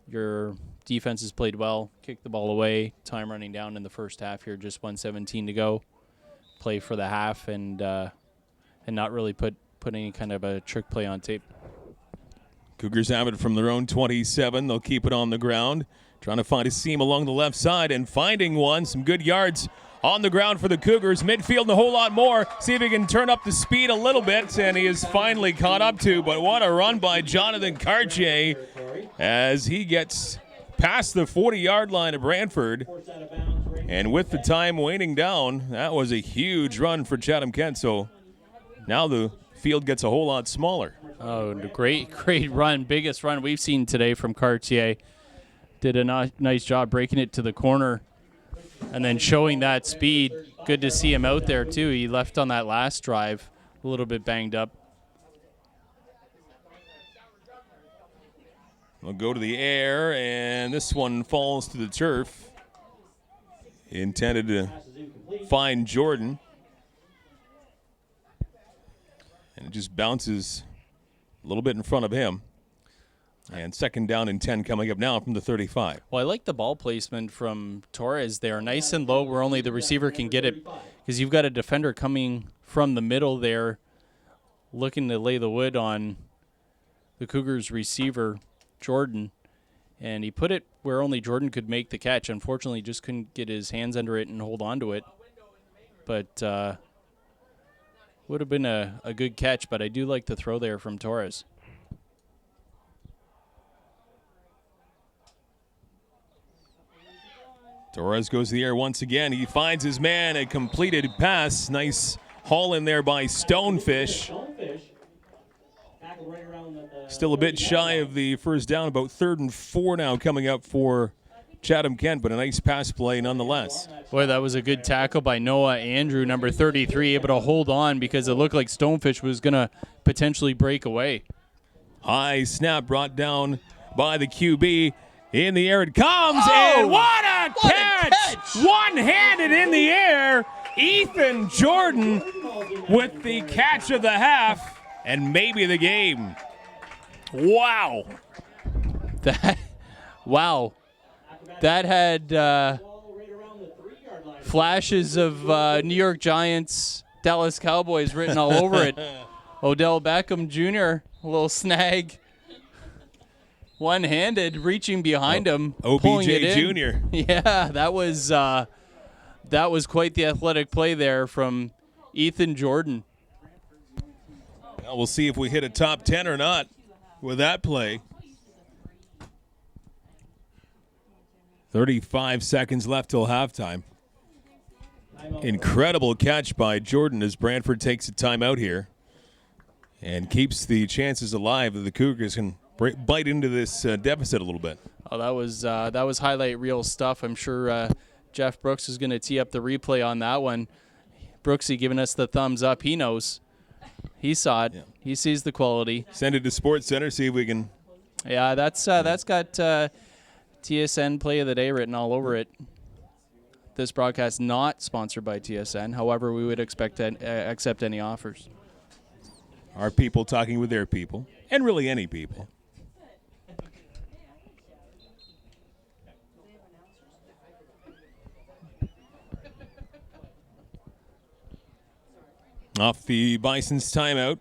Speaker 2: Your defense has played well, kicked the ball away, time running down in the first half here, just 1:17 to go. Play for the half and not really put any kind of a trick play on tape.
Speaker 1: Cougars have it from their own 27. They'll keep it on the ground, trying to find a seam along the left side and finding one. Some good yards on the ground for the Cougars. Midfield and a whole lot more. See if he can turn up the speed a little bit, and he is finally caught up to. But what a run by Jonathan Cartier as he gets past the 40-yard line of Brantford. And with the time waning down, that was a huge run for Chatham-Kent. So now the field gets a whole lot smaller.
Speaker 2: Oh, great run. Biggest run we've seen today from Cartier. Did a nice job breaking it to the corner and then showing that speed. Good to see him out there, too. He left on that last drive a little bit banged up.
Speaker 1: We'll go to the air, and this one falls to the turf. Intended to find Jordan. And it just bounces a little bit in front of him. And second down and 10 coming up now from the 35.
Speaker 2: Well, I like the ball placement from Torres there. Nice and low where only the receiver can get it, because you've got a defender coming from the middle there looking to lay the wood on the Cougars receiver, Jordan. And he put it where only Jordan could make the catch. Unfortunately, just couldn't get his hands under it and hold on to it. But would have been a good catch, but I do like the throw there from Torres.
Speaker 1: Torres goes to the air once again. He finds his man, a completed pass. Nice haul in there by Stonefish. Still a bit shy of the first down, about 3rd and 4 now coming up for Chatham-Kent, but a nice pass play nonetheless.
Speaker 2: Boy, that was a good tackle by Noah Andrew, number 33, able to hold on because it looked like Stonefish was going to potentially break away.
Speaker 1: High snap brought down by the QB. In the air it comes,
Speaker 2: oh,
Speaker 1: and what a catch! One-handed in the air, Ethan Jordan with the catch of the half and maybe the game. Wow.
Speaker 2: That had flashes of New York Giants, Dallas Cowboys written all over it. Odell Beckham Jr., a little snag. One-handed, reaching behind him, pulling it in.
Speaker 1: Jr.
Speaker 2: Yeah, that was quite the athletic play there from Ethan Jordan.
Speaker 1: Well, we'll see if we hit a top 10 or not with that play. 35 seconds left till halftime. Incredible catch by Jordan as Brantford takes a timeout here and keeps the chances alive that the Cougars can bite into this deficit a little bit.
Speaker 2: Oh, that was highlight reel stuff. I'm sure Jeff Brooks is going to tee up the replay on that one. Brooksy giving us the thumbs up. He knows. He saw it.
Speaker 1: Yeah.
Speaker 2: He sees the quality.
Speaker 1: Send it to Sports Center, see if we can.
Speaker 2: Yeah, that's got TSN Play of the Day written all over it. This broadcast not sponsored by TSN. However, we would expect to accept any offers.
Speaker 1: Our people talking with their people, and really any people. Off the Bison's timeout.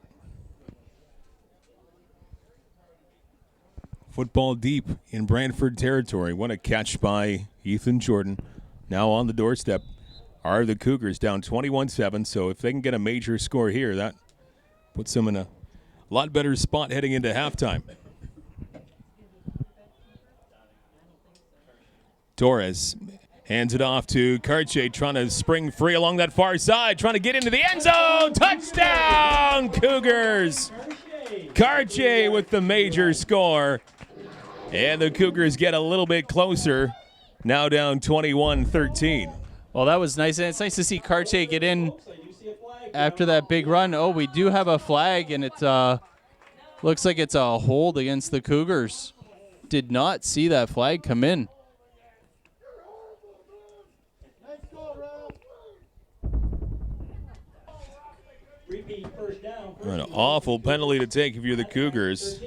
Speaker 1: Football deep in Brantford territory. What a catch by Ethan Jordan. Now on the doorstep are the Cougars, down 21-7. So if they can get a major score here, that puts them in a lot better spot heading into halftime. Torres hands it off to Karche, trying to spring free along that far side, trying to get into the end zone. Touchdown, Cougars! Karche with the major score. And the Cougars get a little bit closer, now down 21-13.
Speaker 2: Well, that was nice. And it's nice to see Karche get in after that big run. Oh, we do have a flag, and it looks like it's a hold against the Cougars. Did not see that flag come in.
Speaker 1: An awful penalty to take if you're the Cougars.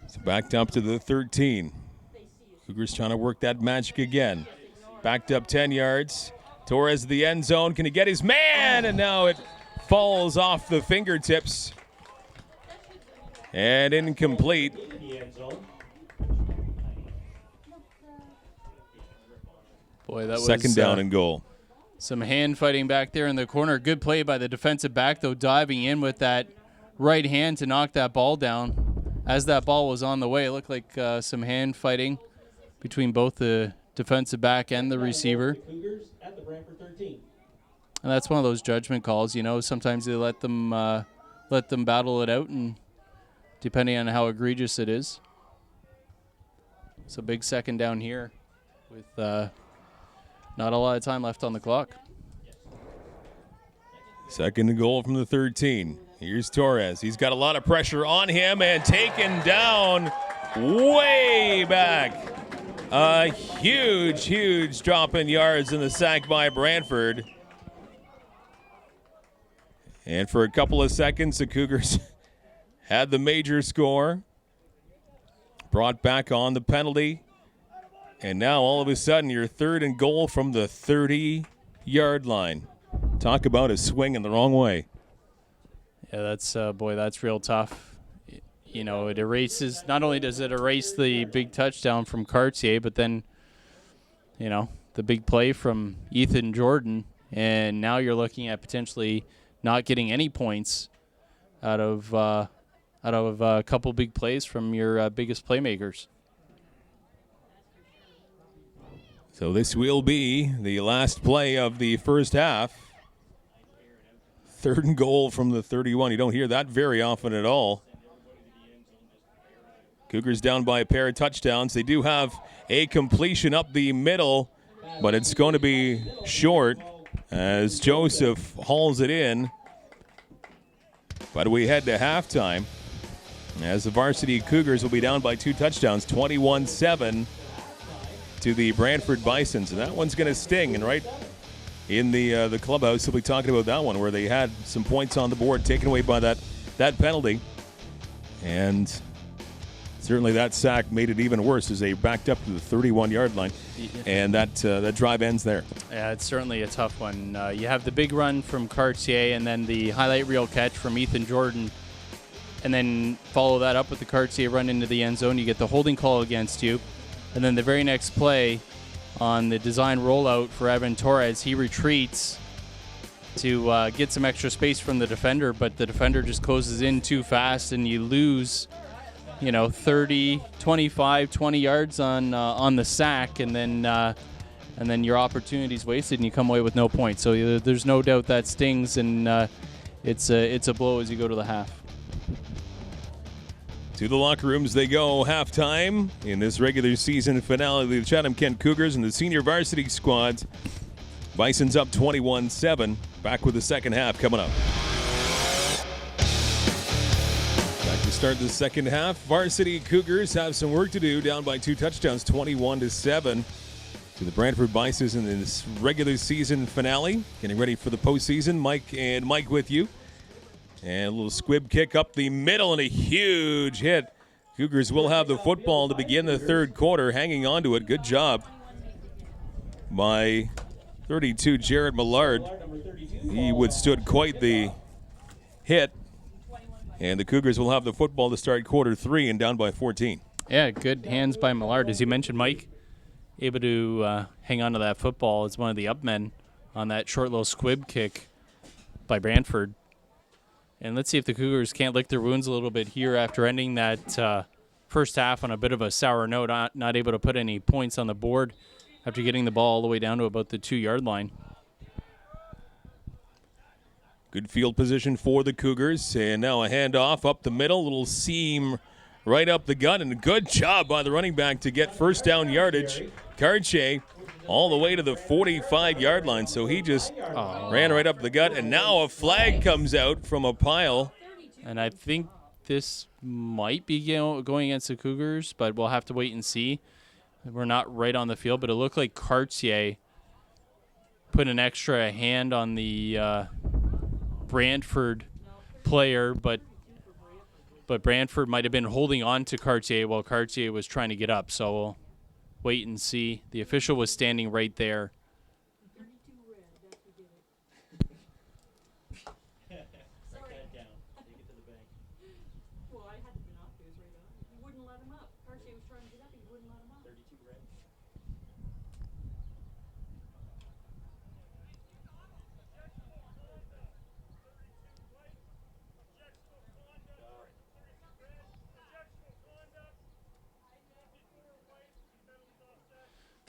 Speaker 1: So backed up to the 13. Cougars trying to work that magic again. Backed up 10 yards. Torres the end zone. Can he get his man? And now it falls off the fingertips. And incomplete.
Speaker 2: Boy, that was
Speaker 1: second down and goal.
Speaker 2: Some hand fighting back there in the corner. Good play by the defensive back, though, diving in with that right hand to knock that ball down. As that ball was on the way, it looked like some hand fighting between both the defensive back and the receiver. And that's one of those judgment calls, you know. Sometimes they let them battle it out, and depending on how egregious it is. So big second down here with not a lot of time left on the clock.
Speaker 1: Second and goal from the 13. Here's Torres. He's got a lot of pressure on him and taken down way back. A huge, huge drop in yards in the sack by Brantford. And for a couple of seconds, the Cougars had the major score. Brought back on the penalty. And now all of a sudden you're third and goal from the 30-yard line. Talk about a swing in the wrong way.
Speaker 2: Yeah, that's that's real tough. You know, it erases, not only does it erase the big touchdown from Cartier, but then, you know, the big play from Ethan Jordan, and now you're looking at potentially not getting any points out of a couple big plays from your biggest playmakers.
Speaker 1: So this will be the last play of the first half. Third and goal from the 31. You don't hear that very often at all. Cougars down by a pair of touchdowns. They do have a completion up the middle, but it's going to be short as Joseph hauls it in. But we head to halftime as the Varsity Cougars will be down by 2 touchdowns, 21-7 to the Brantford Bisons. And that one's going to sting. And right in the clubhouse, we'll be talking about that one where they had some points on the board taken away by that penalty. And certainly that sack made it even worse as they backed up to the 31-yard line. And that drive ends there.
Speaker 2: Yeah, it's certainly a tough one. You have the big run from Cartier and then the highlight reel catch from Ethan Jordan. And then follow that up with the Cartier run into the end zone. You get the holding call against you. And then the very next play on the design rollout for Evan Torres, he retreats to get some extra space from the defender, but the defender just closes in too fast, and you lose, 30, 25, 20 yards on the sack, and then your opportunity's wasted, and you come away with no points. So there's no doubt that stings, and it's a blow as you go to the half.
Speaker 1: To the locker rooms they go. Halftime in this regular season finale. The Chatham-Kent Cougars and the senior varsity squads. Bisons up 21-7. Back with the second half coming up. Back to start the second half. Varsity Cougars have some work to do. Down by 2 touchdowns, 21-7. To the Brantford Bisons in this regular season finale. Getting ready for the postseason. Mike with you. And a little squib kick up the middle and a huge hit. Cougars will have the football to begin the third quarter, hanging on to it. Good job by 32, Jared Millard. He withstood quite the hit. And the Cougars will have the football to start quarter 3 and down by 14.
Speaker 2: Yeah, good hands by Millard. As you mentioned, Mike, able to hang on to that football as one of the upmen on that short little squib kick by Brantford. And let's see if the Cougars can't lick their wounds a little bit here after ending that first half on a bit of a sour note, not able to put any points on the board after getting the ball all the way down to about the 2-yard line.
Speaker 1: Good field position for the Cougars. And now a handoff up the middle, little seam right up the gut, and a good job by the running back to get first down yardage. Cartier all the way to the 45-yard line, so he just ran right up the gut, and now a flag comes out from a pile.
Speaker 2: And I think this might be going against the Cougars, but we'll have to wait and see. We're not right on the field, but it looked like Cartier put an extra hand on the Brantford player, but Brantford might have been holding on to Cartier while Cartier was trying to get up, so we'll wait and see. The official was standing right there.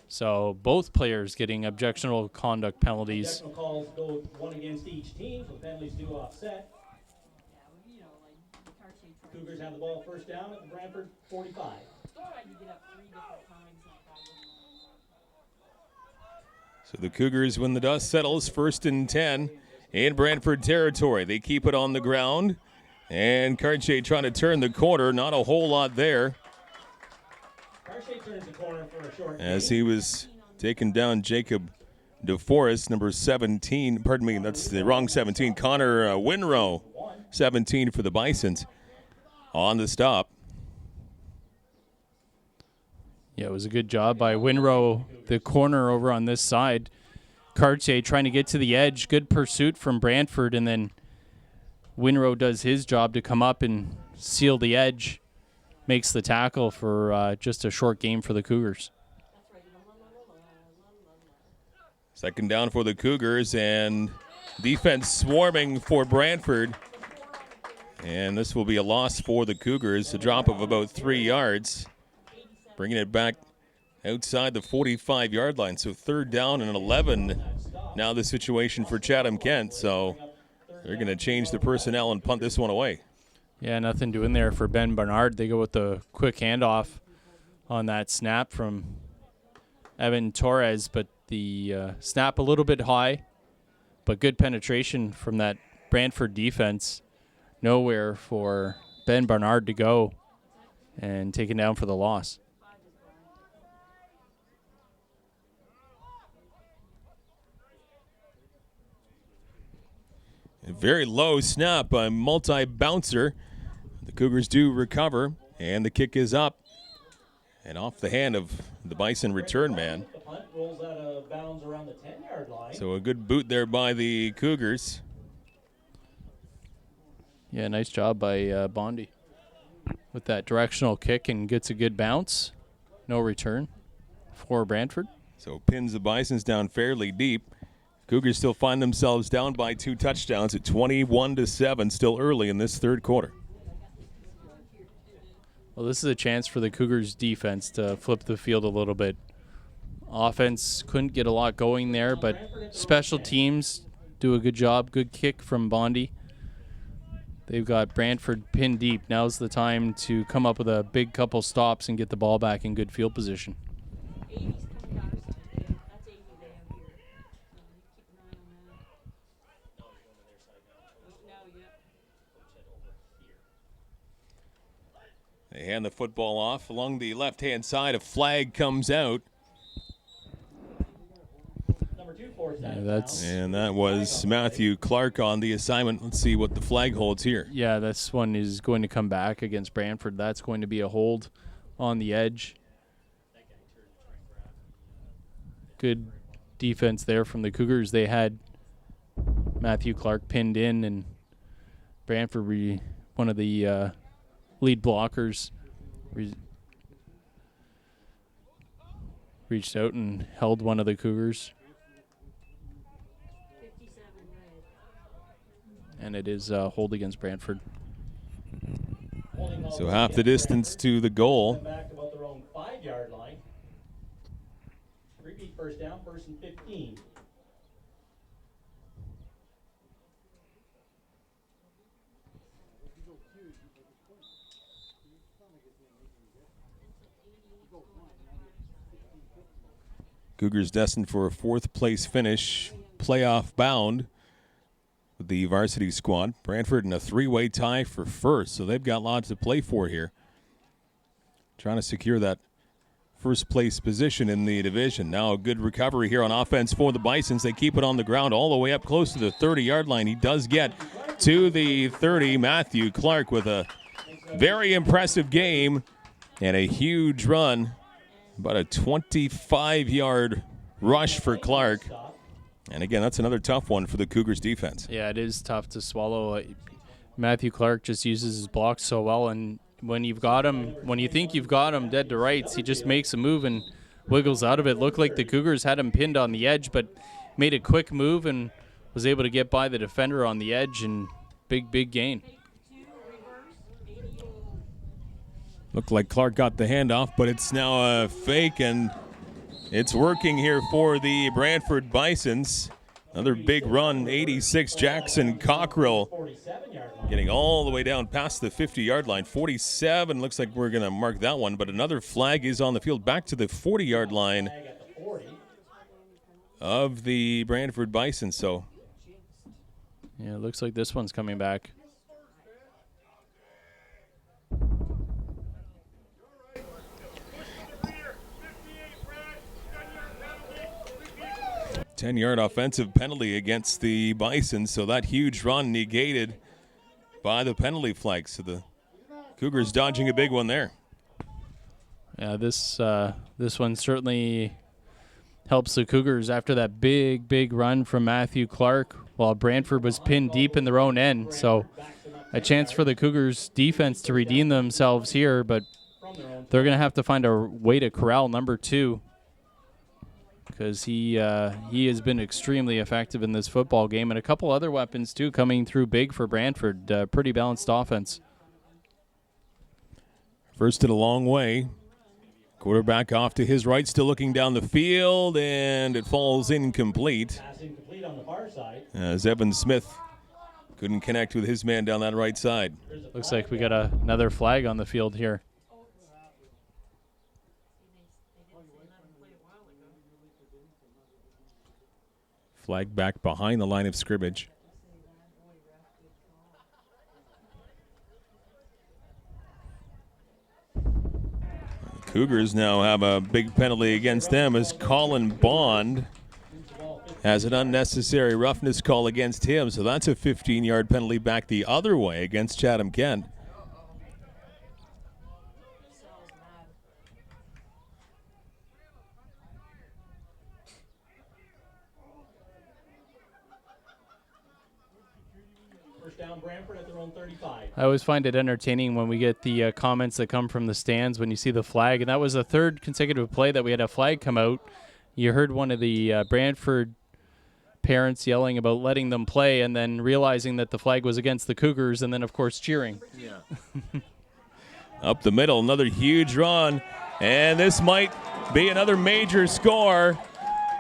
Speaker 2: So both players getting objectionable conduct penalties.
Speaker 3: Objectional calls go one against each team, so penalties do offset. Cougars have the ball first down at the Brantford 45.
Speaker 1: So the Cougars, when the dust settles, 1st and 10 in Brantford territory. They keep it on the ground, and Cartier trying to turn the corner. Not a whole lot there,
Speaker 3: Turns the corner for a short
Speaker 1: as he was taking down Jacob DeForest, number 17. Pardon me, that's the wrong 17. Connor Winrow, 17 for the Bisons on the stop.
Speaker 2: Yeah, it was a good job by Winrow, the corner over on this side. Cartier trying to get to the edge. Good pursuit from Brantford, and then Winrow does his job to come up and seal the edge. Makes the tackle for just a short game for the Cougars.
Speaker 1: Second down for the Cougars, and defense swarming for Brantford. And this will be a loss for the Cougars, a drop of about 3 yards, bringing it back outside the 45-yard line. So 3rd down and 11 now the situation for Chatham-Kent. So they're going to change the personnel and punt this one away.
Speaker 2: Yeah, nothing doing there for Ben Bernard. They go with the quick handoff on that snap from Evan Torres, but the snap a little bit high, but good penetration from that Brantford defense. Nowhere for Ben Bernard to go and taken down for the loss.
Speaker 1: A very low snap, a multi-bouncer. The Cougars do recover, and the kick is up and off the hand of the Bison return man.
Speaker 3: The punt rolls out of bounds around the 10-yard line.
Speaker 1: So a good boot there by the Cougars.
Speaker 2: Yeah, nice job by Bondi with that directional kick, and gets a good bounce. No return for Brantford.
Speaker 1: So pins the Bisons down fairly deep. Cougars still find themselves down by 2 touchdowns at 21-7, still early in this third quarter.
Speaker 2: Well, this is a chance for the Cougars defense to flip the field a little bit. Offense couldn't get a lot going there, but special teams do a good job. Good kick from Bondi. They've got Brantford pinned deep. Now's the time to come up with a big couple stops and get the ball back in good field position.
Speaker 1: They hand the football off along the left-hand side. A flag comes out. And that was Matthew Clark on the assignment. Let's see what the flag holds here.
Speaker 2: Yeah, this one is going to come back against Brantford. That's going to be a hold on the edge. Good defense there from the Cougars. They had Matthew Clark pinned in, and Brantford, one of the lead blockers, reached out and held one of the Cougars. And it is a hold against Brantford.
Speaker 1: So half the distance to the goal.
Speaker 3: Back about their own 5-yard line. Repeat first down, 1st and 15.
Speaker 1: Cougars destined for a 4th place finish, playoff bound with the varsity squad. Brantford in a 3-way tie for 1st, so they've got lots to play for here. Trying to secure that 1st place position in the division. Now a good recovery here on offense for the Bisons. They keep it on the ground all the way up close to the 30-yard line. He does get to the 30. Matthew Clark with a very impressive game and a huge run. About a 25-yard rush for Clark. And again, that's another tough one for the Cougars defense.
Speaker 2: Yeah, it is tough to swallow. Matthew Clark just uses his blocks so well, and when you've got him, when you think you've got him dead to rights, he just makes a move and wiggles out of it. Looked like the Cougars had him pinned on the edge, but made a quick move and was able to get by the defender on the edge, and big gain.
Speaker 1: Looked like Clark got the handoff, but it's now a fake, and it's working here for the Brantford Bisons. Another big run, 86, Jackson Cockrell getting all the way down past the 50-yard line. 47, looks like we're going to mark that one, but another flag is on the field back to the 40-yard line of the Brantford Bisons. So,
Speaker 2: yeah, it looks like this one's coming back.
Speaker 1: Ten-yard offensive penalty against the Bisons, so that huge run negated by the penalty flag. So the Cougars dodging a big one there.
Speaker 2: Yeah, this one certainly helps the Cougars after that big run from Matthew Clark, while Brantford was pinned deep in their own end. So a chance for the Cougars defense to redeem themselves here, but they're going to have to find a way to corral number 2. Because he has been extremely effective in this football game, and a couple other weapons too coming through big for Brantford. Pretty balanced offense.
Speaker 1: First and a long way. Quarterback off to his right, still looking down the field, and it falls incomplete.
Speaker 3: On the far side.
Speaker 1: As Evan Smith couldn't connect with his man down that right side.
Speaker 2: Looks like we got another flag on the field here.
Speaker 1: Flag back behind the line of scrimmage. The Cougars now have a big penalty against them as Colin Bond has an unnecessary roughness call against him. So that's a 15-yard penalty back the other way against Chatham-Kent.
Speaker 3: Down Brantford at their own 35.
Speaker 2: I always find it entertaining when we get the comments that come from the stands when you see the flag. And that was the 3rd consecutive play that we had a flag come out. You heard one of the Brantford parents yelling about letting them play and then realizing that the flag was against the Cougars and then, of course, cheering.
Speaker 1: Yeah. Up the middle, another huge run. And this might be another major score.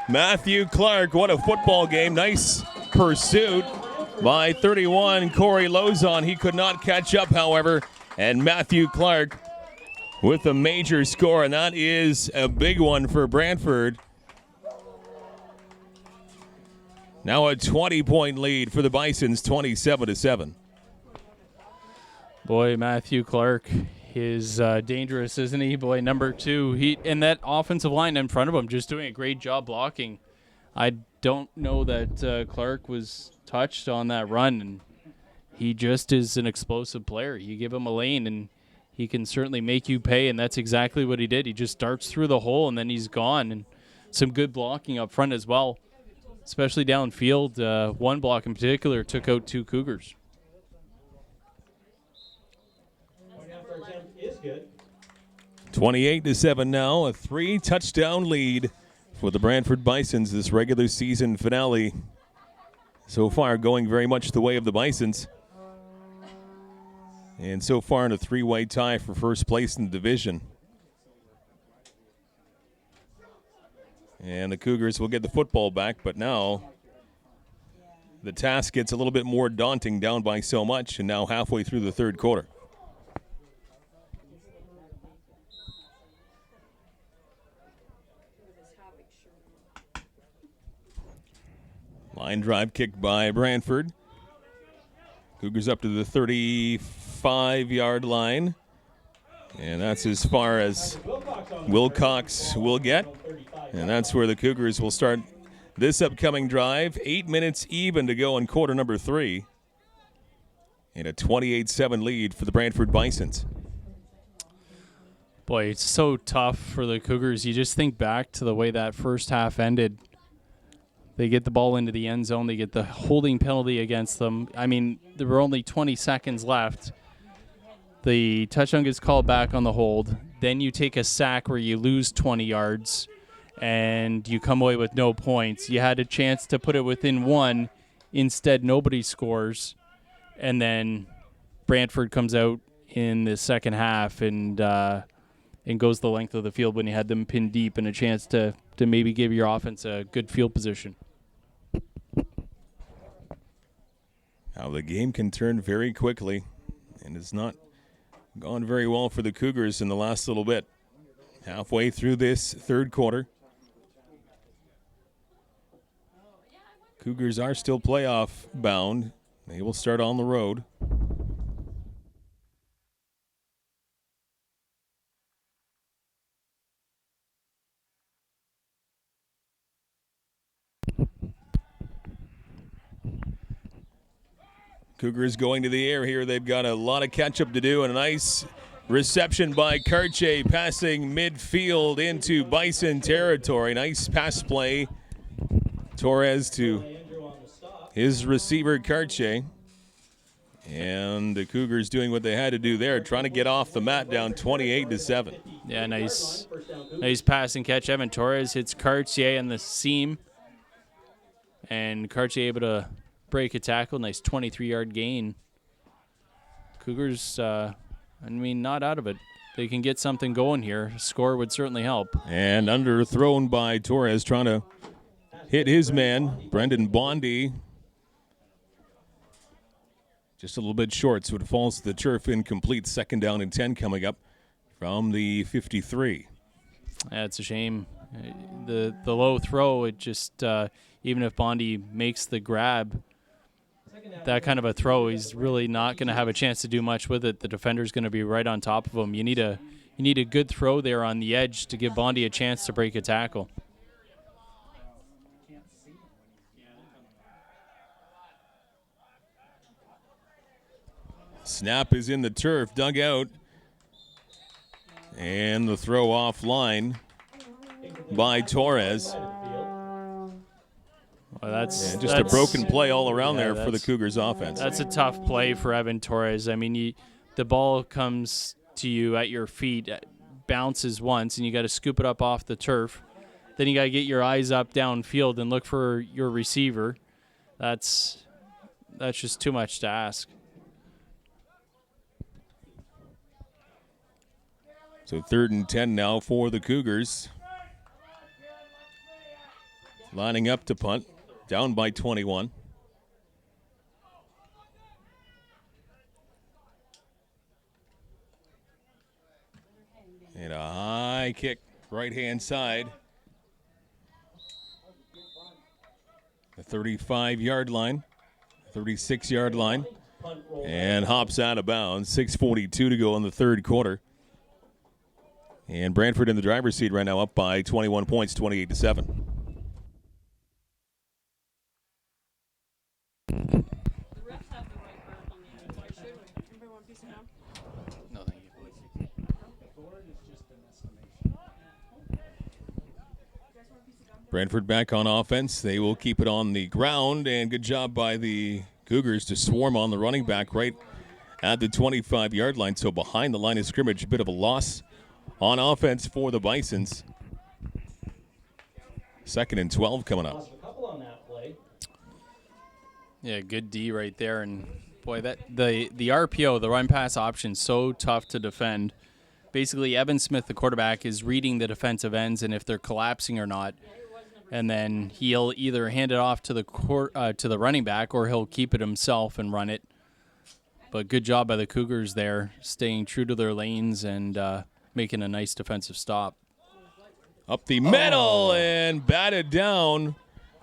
Speaker 1: Matthew Clark, what a football game. Nice pursuit. by 31. Corey Lozon, he could not catch up, however, and Matthew Clark with a major score, and that is a big one for Brantford. Now a 20-point lead for the Bisons, 27-7.
Speaker 2: Boy, Matthew Clark is dangerous, isn't he? Boy, number 2. He and that offensive line in front of him just doing a great job blocking. I don't know that Clark was touched on that run, and he just is an explosive player. You give him a lane, and he can certainly make you pay, and that's exactly what he did. He just darts through the hole, and then he's gone. And some good blocking up front as well, especially downfield. One block in particular took out 2 Cougars.
Speaker 1: 28-7 now, a 3-touchdown lead for the Brantford Bisons this regular season finale. So far going very much the way of the Bisons. And so far in a 3-way tie for first place in the division. And the Cougars will get the football back, but now the task gets a little bit more daunting, down by so much, and now halfway through the third quarter. Line drive kick by Brantford. Cougars up to the 35-yard line. And that's as far as Wilcox will get. And that's where the Cougars will start this upcoming drive. 8 minutes even to go in quarter number 3. And a 28-7 lead for the Brantford Bisons.
Speaker 2: Boy, it's so tough for the Cougars. You just think back to the way that first half ended. They get the ball into the end zone. They get the holding penalty against them. I mean, there were only 20 seconds left. The touchdown gets called back on the hold. Then you take a sack where you lose 20 yards, and you come away with no points. You had a chance to put it within 1. Instead, nobody scores. And then Brantford comes out in the second half and goes the length of the field when you had them pinned deep and a chance to maybe give your offense a good field position.
Speaker 1: Now the game can turn very quickly, and it's not gone very well for the Cougars in the last little bit. Halfway through this third quarter. Cougars are still playoff bound. They will start on the road. Cougars going to the air here. They've got a lot of catch-up to do, and a nice reception by Karche, passing midfield into Bison territory. Nice pass play. Torres to his receiver, Karche. And the Cougars doing what they had to do there, trying to get off the mat, down 28-7.
Speaker 2: Yeah, nice pass and catch. Evan Torres hits Cartier in the seam, and Cartier able to break a tackle. Nice 23-yard gain. Cougars, not out of it. They can get something going here. A score would certainly help.
Speaker 1: And underthrown by Torres, trying to hit his man, Brendan Bondi. Just a little bit short, so it falls to the turf, incomplete. 2nd down and 10 coming up from the 53.
Speaker 2: Yeah, it's a shame. The low throw, it just, even if Bondi makes the grab, that kind of a throw, he's really not going to have a chance to do much with it. The defender's going to be right on top of him. You need a good throw there on the edge to give Bondi a chance to break a tackle.
Speaker 1: Snap is in the turf, dug out. And the throw offline by Torres.
Speaker 2: Well, that's
Speaker 1: just a broken play all around there for the Cougars offense.
Speaker 2: That's a tough play for Evan Torres. I mean, the ball comes to you at your feet, bounces once, and you got to scoop it up off the turf. Then you got to get your eyes up downfield and look for your receiver. That's just too much to ask.
Speaker 1: So 3rd and 10 now for the Cougars. Lining up to punt, down by 21. high kick, right-hand side. The 35-yard line, 36-yard line, and hops out of bounds. 6:42 to go in the third quarter. And Brantford in the driver's seat right now, up by 21 points, 28-7.
Speaker 2: No, thank you.
Speaker 1: Brantford back on offense. They will keep it on the ground, and good job by the Cougars to swarm on the running back right at the 25-yard line. So behind the line of scrimmage, a bit of a loss on offense for the Bisons. 2nd and 12 coming up.
Speaker 2: Yeah, good D right there, and boy, that the RPO, the run pass option, so tough to defend. Basically, Evan Smith, the quarterback, is reading the defensive ends and if they're collapsing or not, and then he'll either hand it off to the running back or he'll keep it himself and run it. But good job by the Cougars there, staying true to their lanes and making a nice defensive stop.
Speaker 1: Up the middle and batted down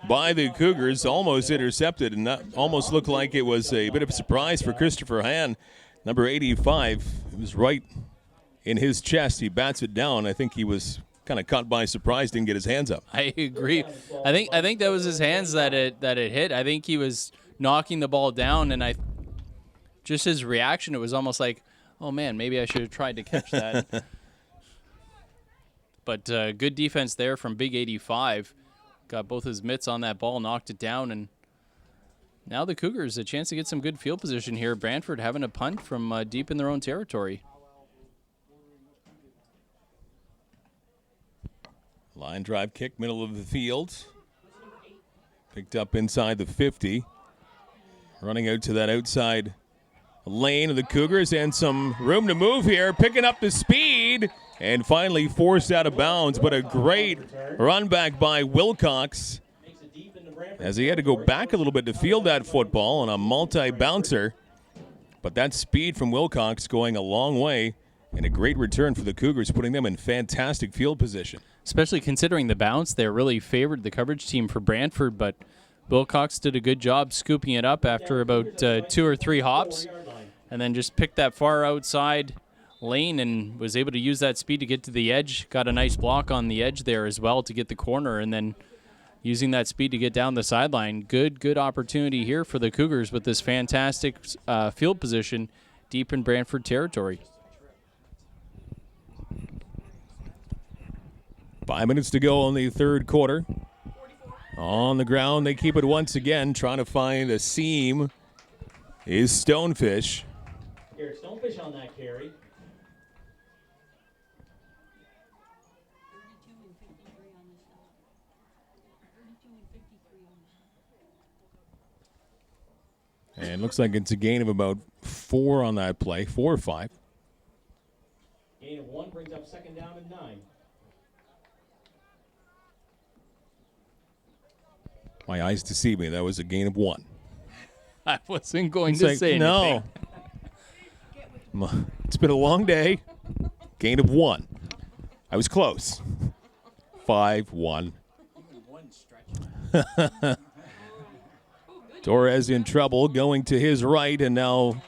Speaker 1: by the Cougars, almost intercepted, and that almost looked like it was a bit of a surprise for Christopher Hann, number 85. It was right in his chest. He bats it down. I think he was kind of caught by surprise, didn't get his hands up.
Speaker 2: I agree. I think that was his hands that it hit. I think he was knocking the ball down, and just his reaction, it was almost like, oh man, maybe I should have tried to catch that. But good defense there from Big 85. Got both his mitts on that ball, knocked it down, and now the Cougars a chance to get some good field position here. Brantford having a punt from deep in their own territory.
Speaker 1: Line drive kick, middle of the field. Picked up inside the 50. Running out to that outside lane of the Cougars, and some room to move here. Picking up the speed and finally forced out of bounds, but a great run back by Wilcox as he had to go back a little bit to field that football on a multi-bouncer. But that speed from Wilcox going a long way, and a great return for the Cougars, putting them in fantastic field position.
Speaker 2: Especially considering the bounce there really favored the coverage team for Brantford, but Wilcox did a good job scooping it up after about 2 or 3 hops, and then just picked that far outside lane and was able to use that speed to get to the edge. Got a nice block on the edge there as well to get the corner, and then using that speed to get down the sideline. Good opportunity here for the Cougars with this fantastic field position deep in Brantford territory.
Speaker 1: 5 minutes to go in the third quarter. On the ground, they keep it once again, trying to find a seam. Is Stonefish.
Speaker 3: Garrett Stonefish on that carry.
Speaker 1: And looks like it's a gain of about 4 on that play, 4 or 5.
Speaker 3: Gain of 1 brings up 2nd down and 9.
Speaker 1: My eyes deceive me. That was a gain of 1.
Speaker 2: I wasn't going to say anything.
Speaker 1: No. It's been a long day. Gain of 1. I was close. 5-1. Torres in trouble, going to his right, and now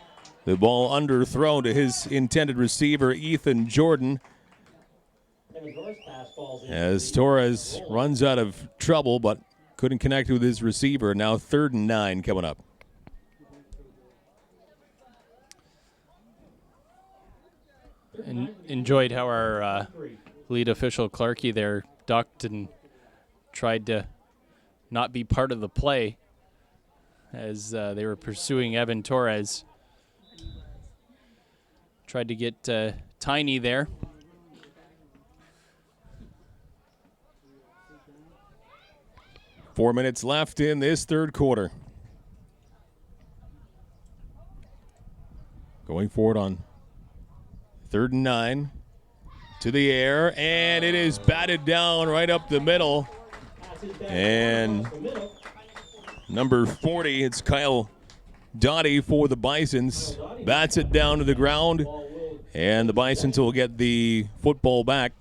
Speaker 1: the ball underthrown to his intended receiver, Ethan Jordan. As Torres runs out of trouble, but couldn't connect with his receiver. Now 3rd and 9 coming up.
Speaker 2: Enjoyed how our lead official Clarkey there ducked and tried to not be part of the play as they were pursuing Evan Torres. Tried to get Tiny there.
Speaker 1: Four minutes left in this third quarter. Going forward on 3rd and 9. To the air, and it is batted down right up the middle. And number 40, it's Kyle Doughty for the Bisons. Bats it down to the ground, and the Bisons will get the football back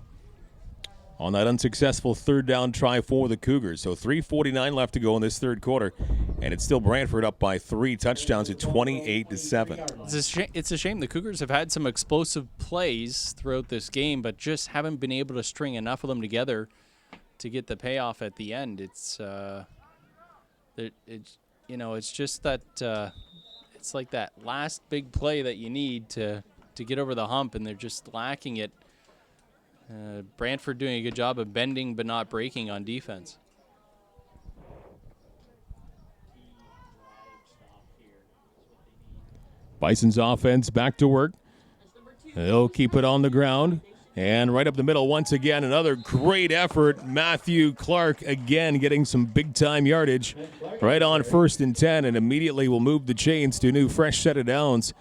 Speaker 1: on that unsuccessful third down try for the Cougars. So 3:49 left to go in this third quarter, and it's still Brantford up by 3 touchdowns at 28-7.
Speaker 2: It's a shame. The Cougars have had some explosive plays throughout this game, but just haven't been able to string enough of them together to get the payoff at the end. It's just that it's like that last big play that you need to get over the hump, and they're just lacking it. Brantford doing a good job of bending but not breaking on defense.
Speaker 1: Bison's offense back to work. They'll keep it on the ground. And right up the middle once again, another great effort. Matthew Clark again getting some big-time yardage right on 1st and 10, and immediately will move the chains to a new fresh set of downs.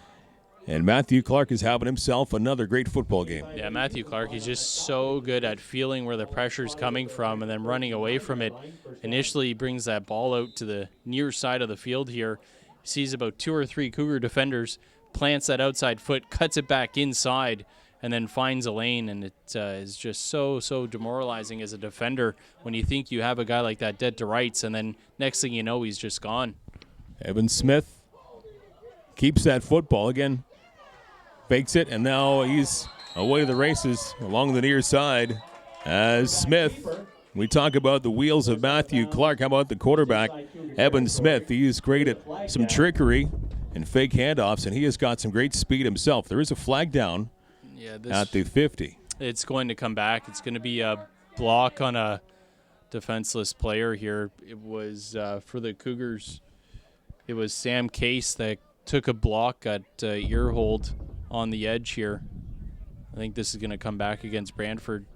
Speaker 1: And Matthew Clark is having himself another great football game.
Speaker 2: Yeah, Matthew Clark, he's just so good at feeling where the pressure's coming from and then running away from it. Initially, he brings that ball out to the near side of the field here, sees about 2 or 3 Cougar defenders, plants that outside foot, cuts it back inside, and then finds a lane, and it is just so demoralizing as a defender when you think you have a guy like that dead to rights, and then next thing you know, he's just gone.
Speaker 1: Evan Smith keeps that football again, fakes it, and now he's away to the races along the near side as Smith. We talk about the wheels of Matthew Clark. How about the quarterback, Evan Smith? He is great at some trickery and fake handoffs, and he has got some great speed himself. There is a flag down.
Speaker 2: Yeah,
Speaker 1: at the 50.
Speaker 2: It's going to come back. It's going to be a block on a defenseless player here. It was for the Cougars. It was Sam Case that took a block at ear hold on the edge here. I think this is going to come back against Brantford.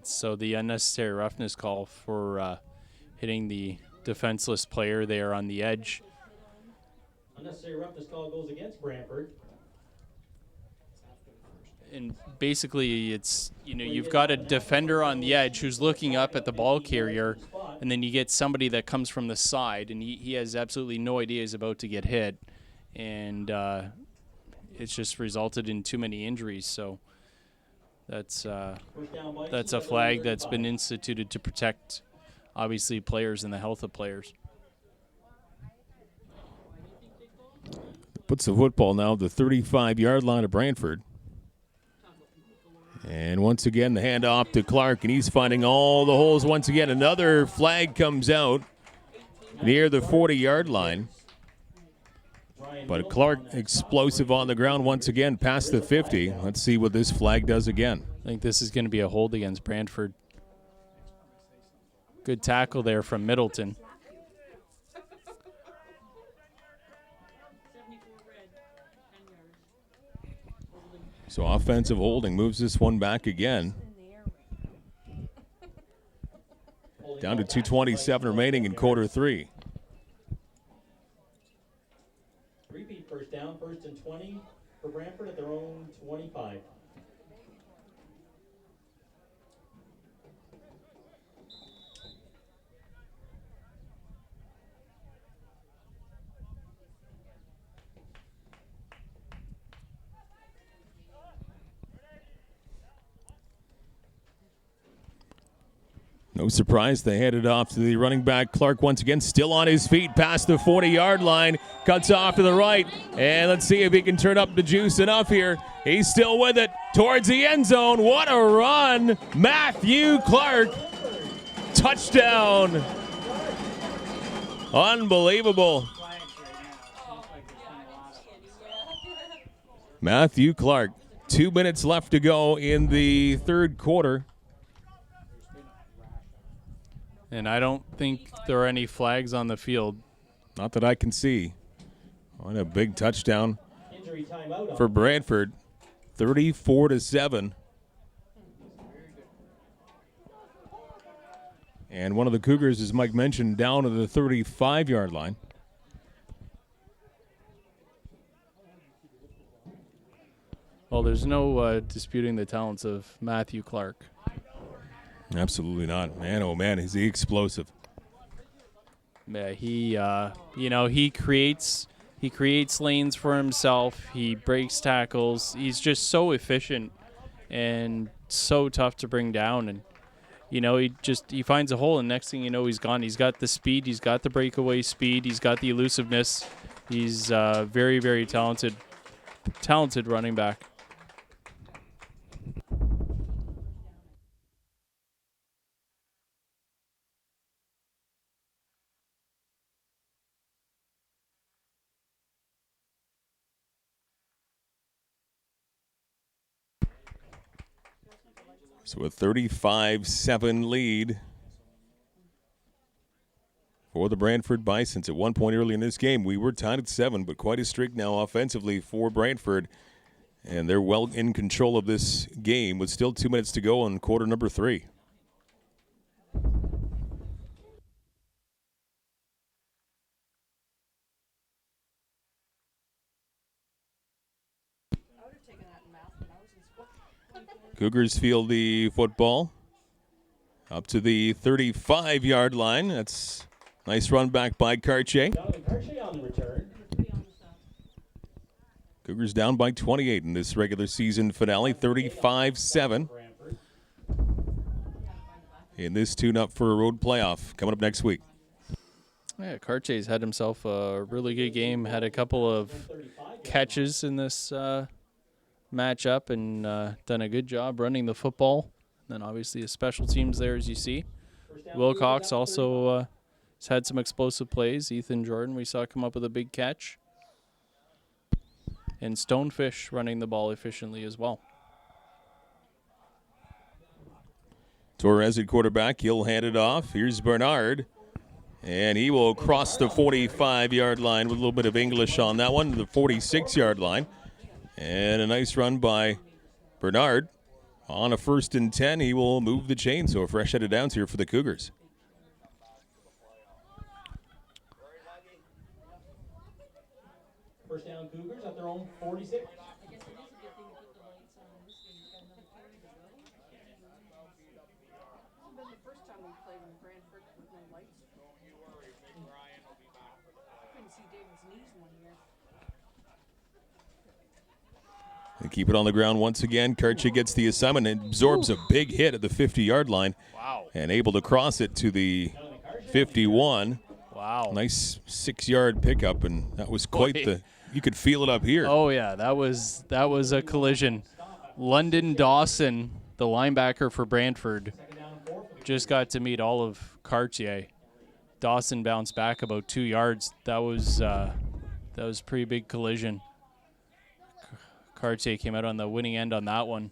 Speaker 2: So the unnecessary roughness call for hitting the defenseless player there on the edge.
Speaker 3: Unnecessary roughness call goes against Brantford.
Speaker 2: And basically it's, you've got a defender on the edge who's looking up at the ball carrier, and then you get somebody that comes from the side, and he has absolutely no idea he's about to get hit. And it's just resulted in too many injuries. So that's a flag that's been instituted to protect, obviously, players and the health of players.
Speaker 1: Puts the football now at the 35-yard line of Brantford. And once again, the handoff to Clark, and he's finding all the holes once again. Another flag comes out near the 40-yard line. But Clark explosive on the ground once again past the 50. Let's see what this flag does again.
Speaker 2: I think this is going to be a hold against Brantford. Good tackle there from Middleton.
Speaker 1: So offensive holding moves this one back again. Down to 2:27 remaining in quarter 3.
Speaker 3: Repeat first down, 1st and 20 for Brantford at their own 25.
Speaker 1: No surprise, they handed off to the running back. Clark once again still on his feet past the 40-yard line. Cuts off to the right. And let's see if he can turn up the juice enough here. He's still with it towards the end zone. What a run. Matthew Clark. Touchdown. Unbelievable. Matthew Clark. 2 minutes left to go in the third quarter.
Speaker 2: And I don't think there are any flags on the field.
Speaker 1: Not that I can see. What a big touchdown for Brantford. 34-7. And one of the Cougars, as Mike mentioned, down to the 35-yard line.
Speaker 2: Well, there's no disputing the talents of Matthew Clark.
Speaker 1: Absolutely not. Man, oh man, is he explosive.
Speaker 2: Yeah, he creates lanes for himself. He breaks tackles. He's just so efficient and so tough to bring down. And he finds a hole, and next thing you know, he's gone. He's got the speed. He's got the breakaway speed. He's got the elusiveness. He's very, very talented running back.
Speaker 1: So a 35-7 lead for the Brantford Bisons. At one point early in this game, we were tied at 7, but quite a streak now offensively for Brantford. And they're well in control of this game with still 2 minutes to go in quarter number 3. Cougars field the football up to the 35-yard line. That's a nice run back by Cartier.
Speaker 3: On the return.
Speaker 1: Cougars down by 28 in this regular season finale, 35-7. In this tune-up for a road playoff coming up next week.
Speaker 2: Yeah, Cartier's had himself a really good game. Had a couple of catches in this matchup and done a good job running the football. And then obviously his special teams there, as you see. Wilcox also has had some explosive plays. Ethan Jordan, we saw come up with a big catch. And Stonefish running the ball efficiently as well.
Speaker 1: Torres at quarterback. He'll hand it off. Here's Bernard. And he will cross the 45-yard line with a little bit of English on that one, the 46-yard line. And a nice run by Bernard. On a 1st and 10, he will move the chain. So a fresh set of downs here for the Cougars.
Speaker 3: First down, Cougars at their own 46.
Speaker 1: They keep it on the ground once again. Cartier gets the assignment and absorbs a big hit at the 50-yard line.
Speaker 2: Wow.
Speaker 1: And able to cross it to the 51.
Speaker 2: Wow.
Speaker 1: Nice 6-yard pickup, and that was quite you could feel it up here.
Speaker 2: Oh, yeah, that was a collision. London Dawson, the linebacker for Brantford, just got to meet all of Cartier. Dawson bounced back about 2 yards. That was a pretty big collision. Cartier came out on the winning end on that one.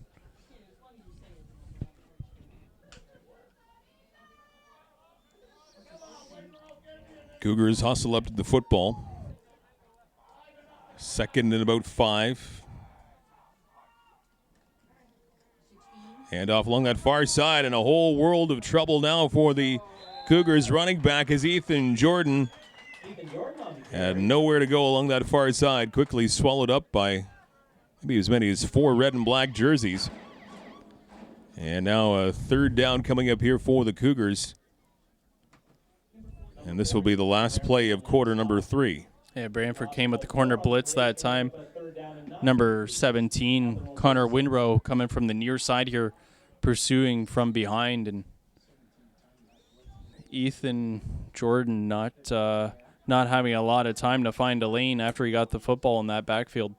Speaker 1: Cougars hustle up to the football. 2nd and about 5. Handoff along that far side, and a whole world of trouble now for the Cougars. Running back is Ethan Jordan. Had nowhere to go along that far side. Quickly swallowed up by maybe as many as 4 red and black jerseys. And now a 3rd down coming up here for the Cougars. And this will be the last play of quarter number 3.
Speaker 2: Yeah, Brantford came with the corner blitz that time. Number 17, Connor Winrow, coming from the near side here, pursuing from behind. And Ethan Jordan not having a lot of time to find a lane after he got the football in that backfield.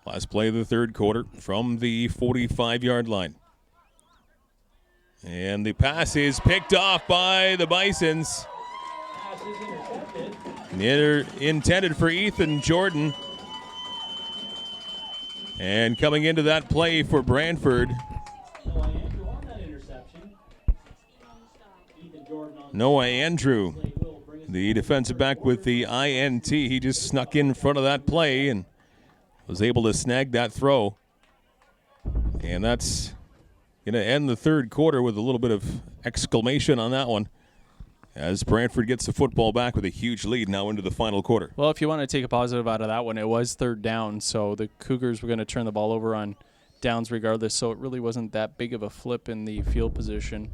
Speaker 1: Last play of the 3rd quarter from the 45-yard line. And the pass is picked off by the Bisons.
Speaker 3: Pass is intercepted.
Speaker 1: Intended for Ethan Jordan. And coming into that play for Brantford, Noah Andrew, the defensive back with the INT. He just snuck in front of that play and was able to snag that throw. And that's going to end the third quarter with a little bit of exclamation on that one, as Brantford gets the football back with a huge lead now into the final quarter.
Speaker 2: Well, if you want to take a positive out of that one, it was third down, so the Cougars were going to turn the ball over on downs regardless, so it really wasn't that big of a flip in the field position.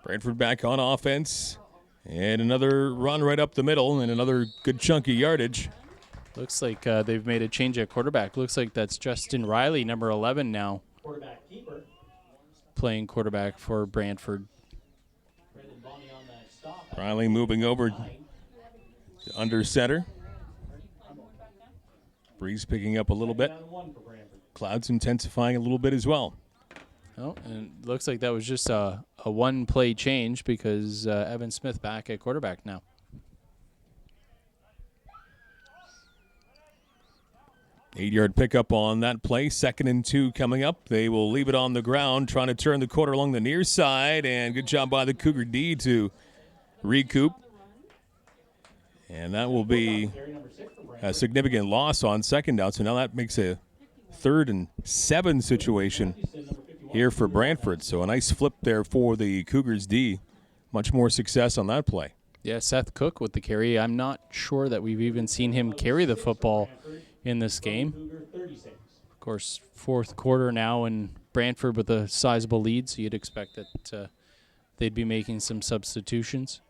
Speaker 1: Brantford back on offense, and another run right up the middle, and another good chunk of yardage.
Speaker 2: Looks like they've made a change at quarterback. Looks like that's Justin Riley, number 11 now,
Speaker 3: Quarterback keeper.
Speaker 2: playing quarterback for Brantford.
Speaker 3: Brendan Bonney on that stop.
Speaker 1: Riley moving over to under center. Breeze picking up a little bit.
Speaker 3: Down one for Brantford.
Speaker 1: Clouds intensifying a little bit as well.
Speaker 2: Oh, and it looks like that was just a one-play change because Evan Smith back at quarterback now.
Speaker 1: Eight-yard pickup on that play. 2nd and 2 coming up. They will leave it on the ground, trying to turn the quarter along the near side, and good job by the Cougar D to recoup. And that will be a significant loss on second down. So now that makes a 3rd and 7 situation here for Brantford. So a nice flip there for the Cougars D. Much more success on that play.
Speaker 2: Yeah, Seth Cook with the carry. I'm not sure that we've even seen him carry the football in this game. Of course, 4th quarter now, and Brantford with a sizable lead, so you'd expect that they'd be making some substitutions.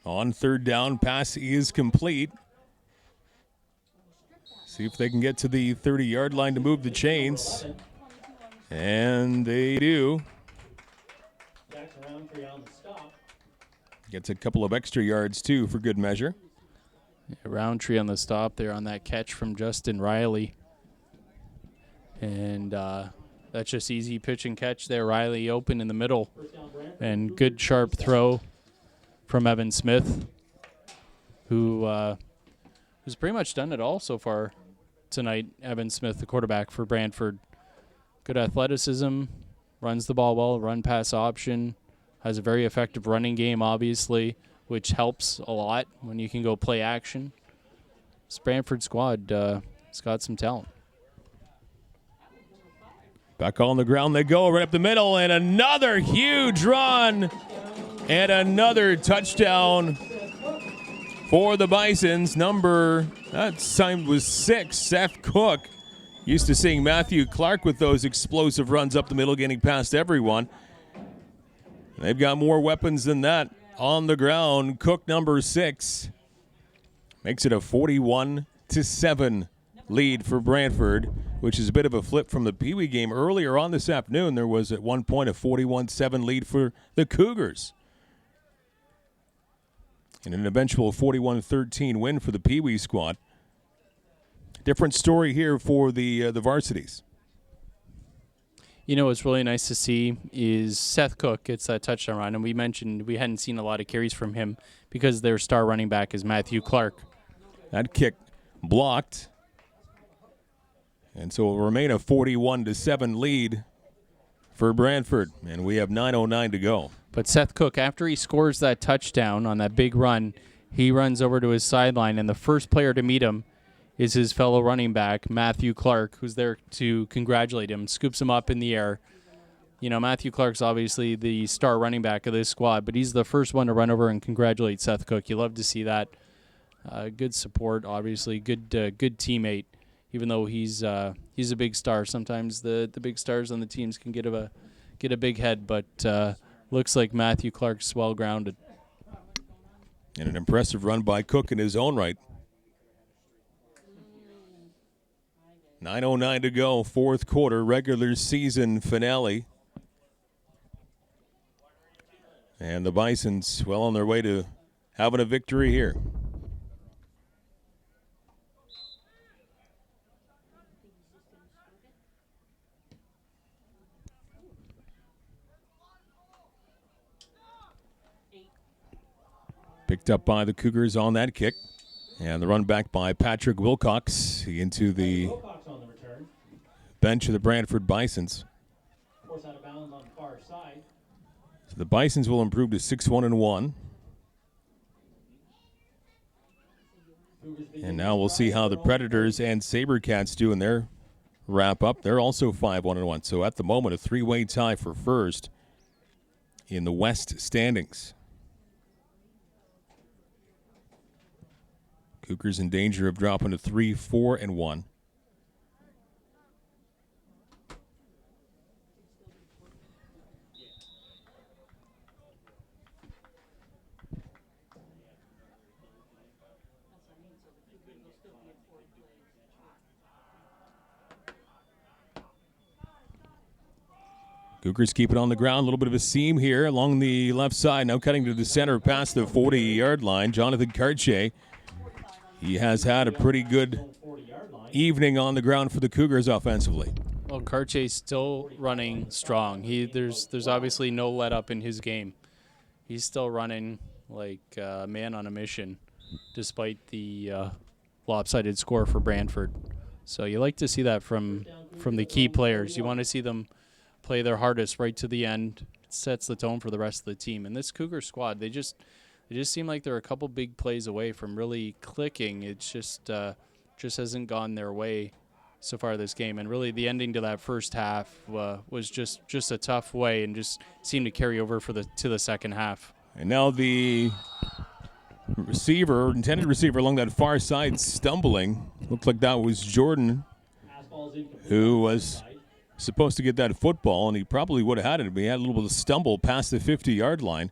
Speaker 1: On 3rd down, pass is complete. See if they can get to the 30-yard line to move the chains. And they do. Gets a couple of extra yards, too, for good measure.
Speaker 2: Yeah, Roundtree on the stop there on that catch from Justin Riley. And that's just easy pitch and catch there. Riley open in the middle. And good sharp throw from Evan Smith, who's pretty much done it all so far tonight. Evan Smith, the quarterback for Brantford. Good athleticism, runs the ball well, run-pass option, has a very effective running game, obviously, which helps a lot when you can go play action. This Brantford squad has got some talent.
Speaker 1: Back on the ground they go, right up the middle, and another huge run. And another touchdown for the Bisons. That time was 6, Seth Cook. Used to seeing Matthew Clark with those explosive runs up the middle, getting past everyone. They've got more weapons than that on the ground. Cook, number 6, makes it a 41-7 lead for Brantford, which is a bit of a flip from the Pee Wee game earlier on this afternoon. There was at one point a 41-7 lead for the Cougars. And an eventual 41-13 win for the Pee Wee squad. Different story here for the Varsities.
Speaker 2: You know what's really nice to see is Seth Cook gets that touchdown run, and we mentioned we hadn't seen a lot of carries from him because their star running back is Matthew Clark.
Speaker 1: That kick blocked. And so it will remain a 41-7 lead for Brantford, and we have 9:09 to go.
Speaker 2: But Seth Cook, after he scores that touchdown on that big run, he runs over to his sideline, and the first player to meet him is his fellow running back, Matthew Clark, who's there to congratulate him, scoops him up in the air. You know, Matthew Clark's obviously the star running back of this squad, but he's the first one to run over and congratulate Seth Cook. You love to see that. Good support, obviously, good teammate. Even though he's a big star, sometimes the big stars on the teams can get a big head, but looks like Matthew Clark's well grounded.
Speaker 1: And an impressive run by Cook in his own right. 9:09 to go, 4th quarter, regular season finale. And the Bisons well on their way to having a victory here. Picked up by the Cougars on that kick. And the run back by Patrick Wilcox into the
Speaker 3: Wilcox on the return.
Speaker 1: bench of the Brantford Bisons.
Speaker 3: Of course, out of bounds on the far side.
Speaker 1: So the Bisons will improve to 6-1-1. And now we'll see how the Predators and Sabercats do in their wrap-up. They're also 5-1-1. So at the moment, a three-way tie for first in the West standings. Cougars in danger of dropping to 3-4-1. Cougars keep it on the ground. A little bit of a seam here along the left side. Now cutting to the center past the 40-yard line. Jonathan Cartier. He has had a pretty good evening on the ground for the Cougars offensively.
Speaker 2: Well, Cartier's still running strong. There's obviously no let up in his game. He's still running like a man on a mission, despite the lopsided score for Brantford. So you like to see that from the key players. You want to see them play their hardest right to the end. It sets the tone for the rest of the team. And this Cougar squad, they just seem like they're a couple big plays away from really clicking. It just hasn't gone their way so far this game. And really the ending to that first half was just a tough way and just seemed to carry over to the second half.
Speaker 1: And now the intended receiver along that far side stumbling. Looked like that was Jordan, who was supposed to get that football, and he probably would have had it. But he had a little bit of stumble past the 50-yard line.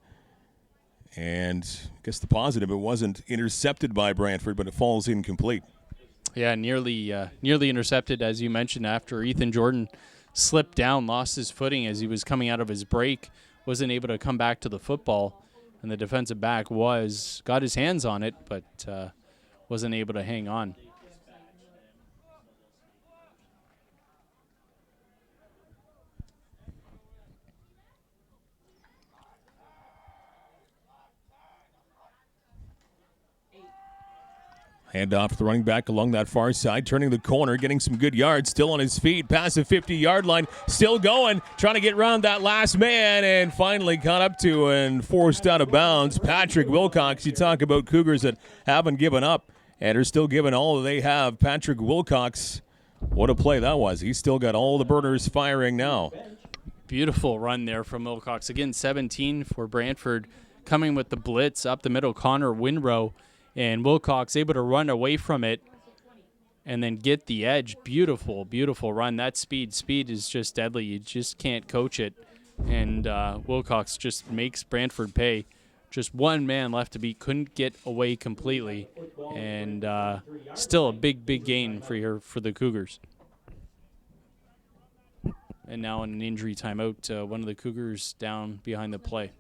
Speaker 1: And I guess the positive, it wasn't intercepted by Brantford, but it falls incomplete.
Speaker 2: Yeah, nearly intercepted, as you mentioned, after Ethan Jordan slipped down, lost his footing as he was coming out of his break, wasn't able to come back to the football, and the defensive back got his hands on it, but wasn't able to hang on.
Speaker 1: Hand off to the running back along that far side, turning the corner, getting some good yards, still on his feet, past the 50-yard line, still going, trying to get around that last man, and finally caught up to and forced out of bounds. Patrick Wilcox, you talk about Cougars that haven't given up and are still giving all they have. Patrick Wilcox, what a play that was. He's still got all the burners firing now.
Speaker 2: Beautiful run there from Wilcox. Again, 17 for Brantford, coming with the blitz up the middle, Connor Winrow. And Wilcox able to run away from it and then get the edge. Beautiful, beautiful run. That speed is just deadly. You just can't coach it. And Wilcox just makes Brantford pay. Just one man left to beat. Couldn't get away completely. And still a big, big gain for the Cougars. And now in an injury timeout, one of the Cougars down behind the play.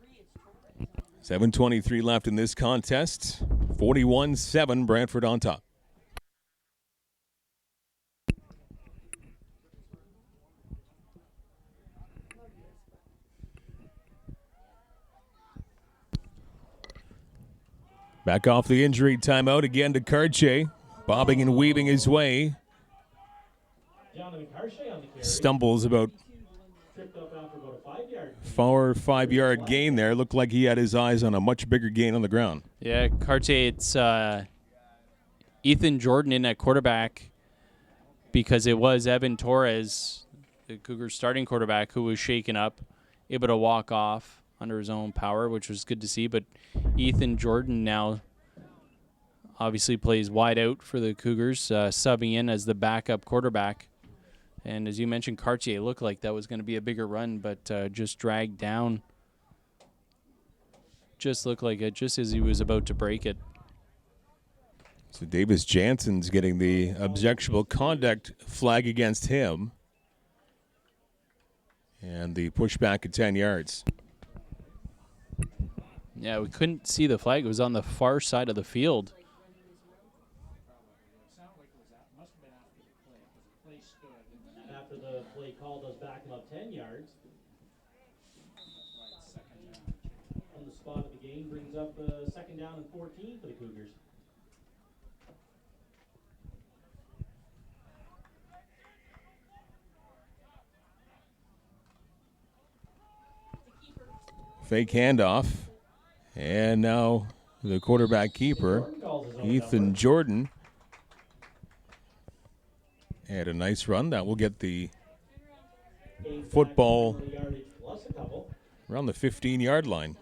Speaker 1: 7:23 left in this contest. 41-7, Brantford on top. Back off the injury timeout again to Cartier, bobbing and weaving his way. Stumbles about 5-yard gain there. Looked like he had his eyes on a much bigger gain on the ground.
Speaker 2: Yeah, Cartier, it's Ethan Jordan in at quarterback because it was Evan Torres, the Cougars starting quarterback, who was shaken up, able to walk off under his own power, which was good to see. But Ethan Jordan now obviously plays wide out for the Cougars, subbing in as the backup quarterback. And as you mentioned, Cartier looked like that was going to be a bigger run, but just dragged down. Just looked like it just as he was about to break it.
Speaker 1: So Davis Jansen's getting the objectionable conduct flag against him. And the pushback at 10 yards.
Speaker 2: Yeah, we couldn't see the flag. It was on the far side of the field.
Speaker 3: After the play call does back him up 10 yards. On the spot of the game brings brings up second down and 14 for the Cougars.
Speaker 1: Fake handoff. And now the quarterback keeper, Ethan Jordan, had a nice run. That will get the football around the 15-yard line.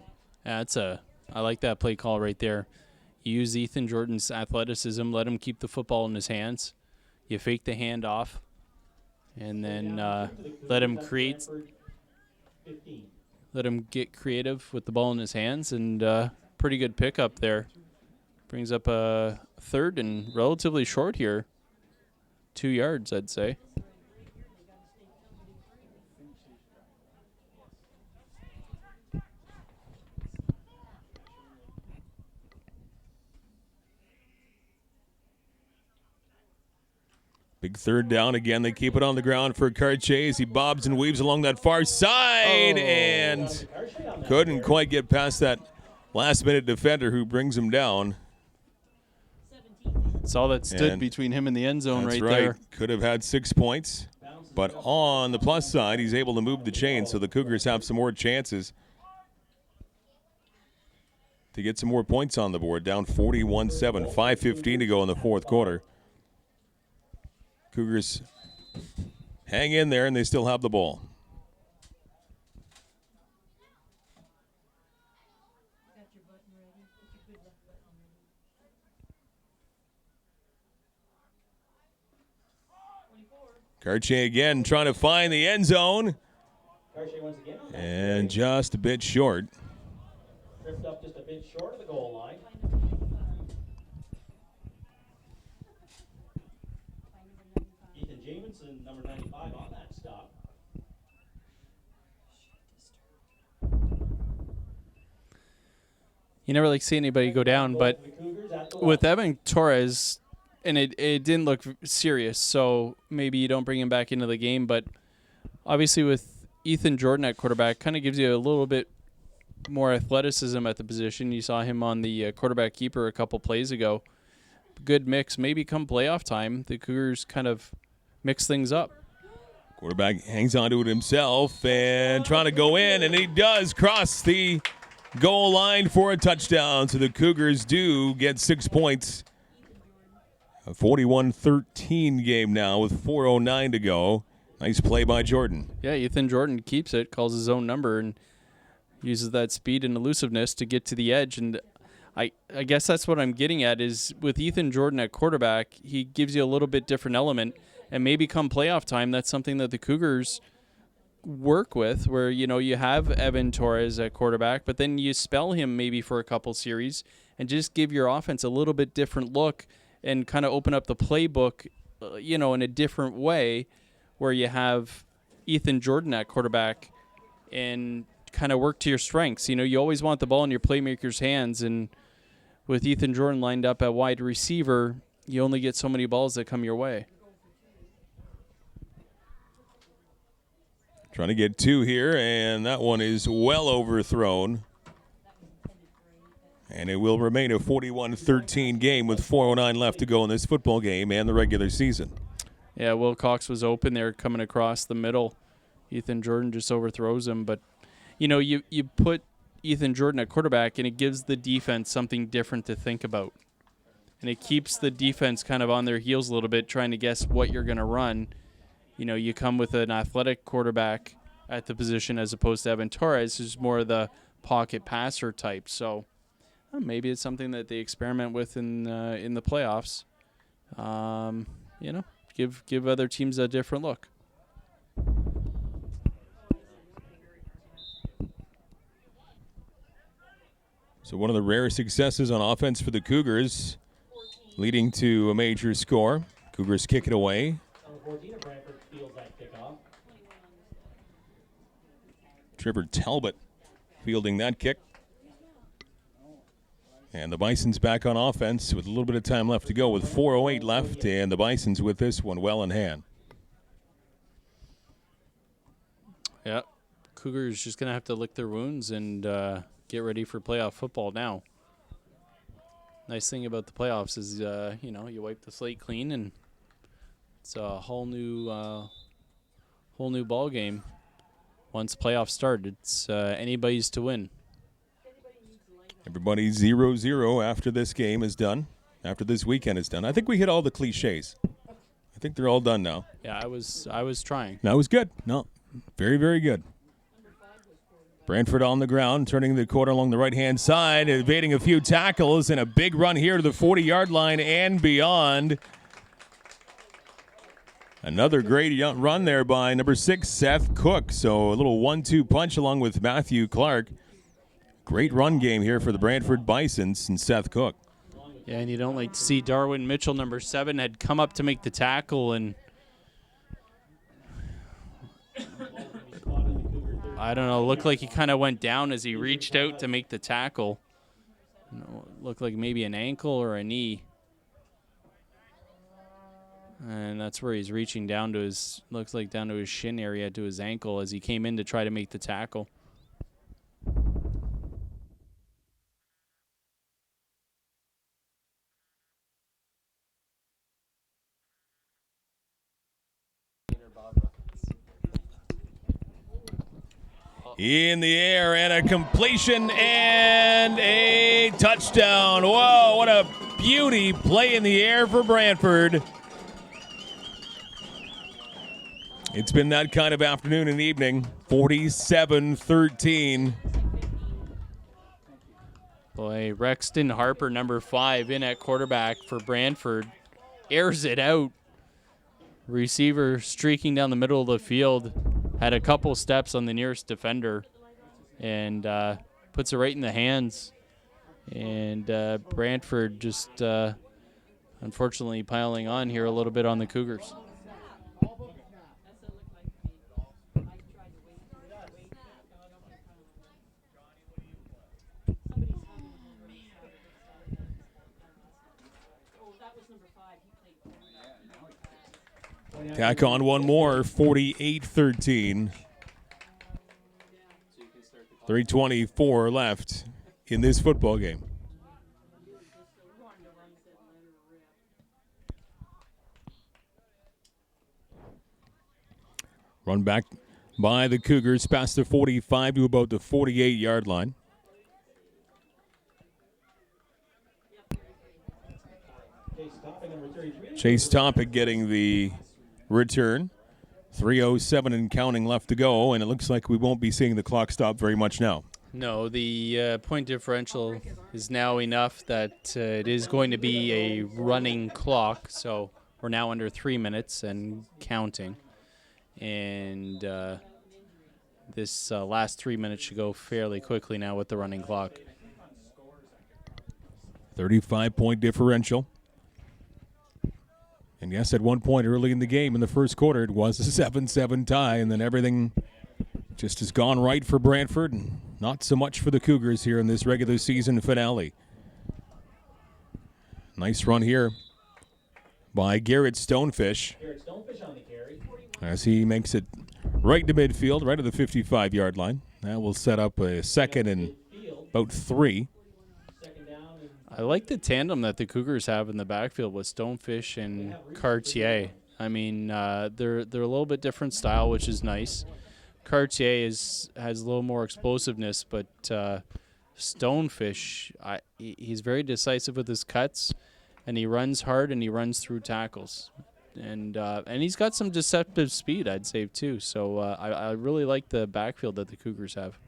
Speaker 2: I like that play call right there. You use Ethan Jordan's athleticism, let him keep the football in his hands. You fake the handoff, and then let him create. Let him get creative with the ball in his hands, and pretty good pickup there. Brings up a third and relatively short here. 2 yards, I'd say.
Speaker 1: Big third down again. They keep it on the ground for Cartier as he bobs and weaves along that far side and couldn't quite get past that last-minute defender who brings him down.
Speaker 2: That's all that stood between him and the end zone
Speaker 1: right
Speaker 2: there.
Speaker 1: Could have had 6 points. But on the plus side, he's able to move the chain, so the Cougars have some more chances to get some more points on the board. Down 41-7, 5:15 to go in the fourth quarter. Cougars hang in there, and they still have the ball. Cartier again trying to find the end zone. And just a bit short.
Speaker 3: Tripped up just a bit short of the goal line. Ethan Jamison, number 95, on that stop.
Speaker 2: You never like see anybody go down, but with Evan Torres, and it didn't look serious, so maybe you don't bring him back into the game. But obviously with Ethan Jordan at quarterback, kind of gives you a little bit more athleticism at the position. You saw him on the quarterback keeper a couple plays ago. Good mix. Maybe come playoff time, the Cougars kind of mix things up.
Speaker 1: Quarterback hangs on to it himself and trying to go in, and he does cross the goal line for a touchdown. So the Cougars do get 6 points. A 41-13 game now with 4:09 to go. Nice play by Jordan.
Speaker 2: Yeah, Ethan Jordan keeps it, calls his own number, and uses that speed and elusiveness to get to the edge. And I guess that's what I'm getting at is with Ethan Jordan at quarterback, he gives you a little bit different element. And maybe come playoff time, that's something that the Cougars work with, where, you know, you have Evan Torres at quarterback, but then you spell him maybe for a couple series and just give your offense a little bit different look and kind of open up the playbook, in a different way, where you have Ethan Jordan at quarterback and kind of work to your strengths. You know, you always want the ball in your playmaker's hands, and with Ethan Jordan lined up at wide receiver, you only get so many balls that come your way.
Speaker 1: Trying to get 2 here, and that one is well overthrown. And it will remain a 41-13 game with 4:09 left to go in this football game and the regular season.
Speaker 2: Yeah, Will Cox was open there coming across the middle. Ethan Jordan just overthrows him. But, you put Ethan Jordan at quarterback, and it gives the defense something different to think about. And it keeps the defense kind of on their heels a little bit, trying to guess what you're going to run. You come with an athletic quarterback at the position as opposed to Evan Torres, who's more of the pocket passer type. So maybe it's something that they experiment with in the playoffs. Give other teams a different look.
Speaker 1: So one of the rare successes on offense for the Cougars, leading to a major score. Cougars kick it away.
Speaker 3: Number 14 of Brantford fields that kickoff.
Speaker 1: Trevor Talbot fielding that kick. And the Bisons back on offense with a little bit of time left to go with 4:08 left, and the Bisons with this one well in hand.
Speaker 2: Yeah, Cougars just going to have to lick their wounds and get ready for playoff football now. Nice thing about the playoffs is, you wipe the slate clean and it's a whole new ball game. Once playoffs start, it's anybody's to win.
Speaker 1: Everybody 0-0 after this game is done, after this weekend is done. I think we hit all the cliches. I think they're all done now.
Speaker 2: Yeah, I was trying.
Speaker 1: That was good. No, very, very good. Brantford on the ground, turning the corner along the right-hand side, evading a few tackles, and a big run here to the 40-yard line and beyond. Another great run there by number 6, Seth Cook. So a little 1-2 punch along with Matthew Clark. Great run game here for the Brantford Bisons and Seth Cook.
Speaker 2: Yeah, and you don't like to see Darwin Mitchell, number 7, had come up to make the tackle, and I don't know, looked like he kind of went down as he reached out to make the tackle. Looked like maybe an ankle or a knee. And that's where he's reaching down to his, looks like down to his shin area, to his ankle as he came in to try to make the tackle.
Speaker 1: In the air, and a completion and a touchdown. Whoa, what a beauty play in the air for Brantford. It's been that kind of afternoon and evening. 47-13.
Speaker 2: Boy, Rexton Harper, number 5, in at quarterback for Brantford. Airs it out. Receiver streaking down the middle of the field. Had a couple steps on the nearest defender and puts it right in the hands. And Brantford just unfortunately piling on here a little bit on the Cougars.
Speaker 1: Tack on one more, 48-13. 3:24 left in this football game. Run back by the Cougars past the 45 to about the 48-yard line. Chase Topic getting the return. 3:07 and counting left to go, and it looks like we won't be seeing the clock stop very much now.
Speaker 2: No, the point differential is now enough that it is going to be a running clock, so we're now under 3 minutes and counting. And this last 3 minutes should go fairly quickly now with the running clock.
Speaker 1: 35-point differential. And yes, at one point early in the game, in the first quarter, it was a 7-7 tie, and then everything just has gone right for Brantford, and not so much for the Cougars here in this regular season finale. Nice run here by Garrett Stonefish as he makes it right to midfield, right at the 55-yard line. That will set up a second and about 3.
Speaker 2: I like the tandem that the Cougars have in the backfield with Stonefish and Cartier. I mean, they're a little bit different style, which is nice. Cartier has a little more explosiveness, but Stonefish, he's very decisive with his cuts, and he runs hard and he runs through tackles, and he's got some deceptive speed, I'd say too. So I really like the backfield that the Cougars have.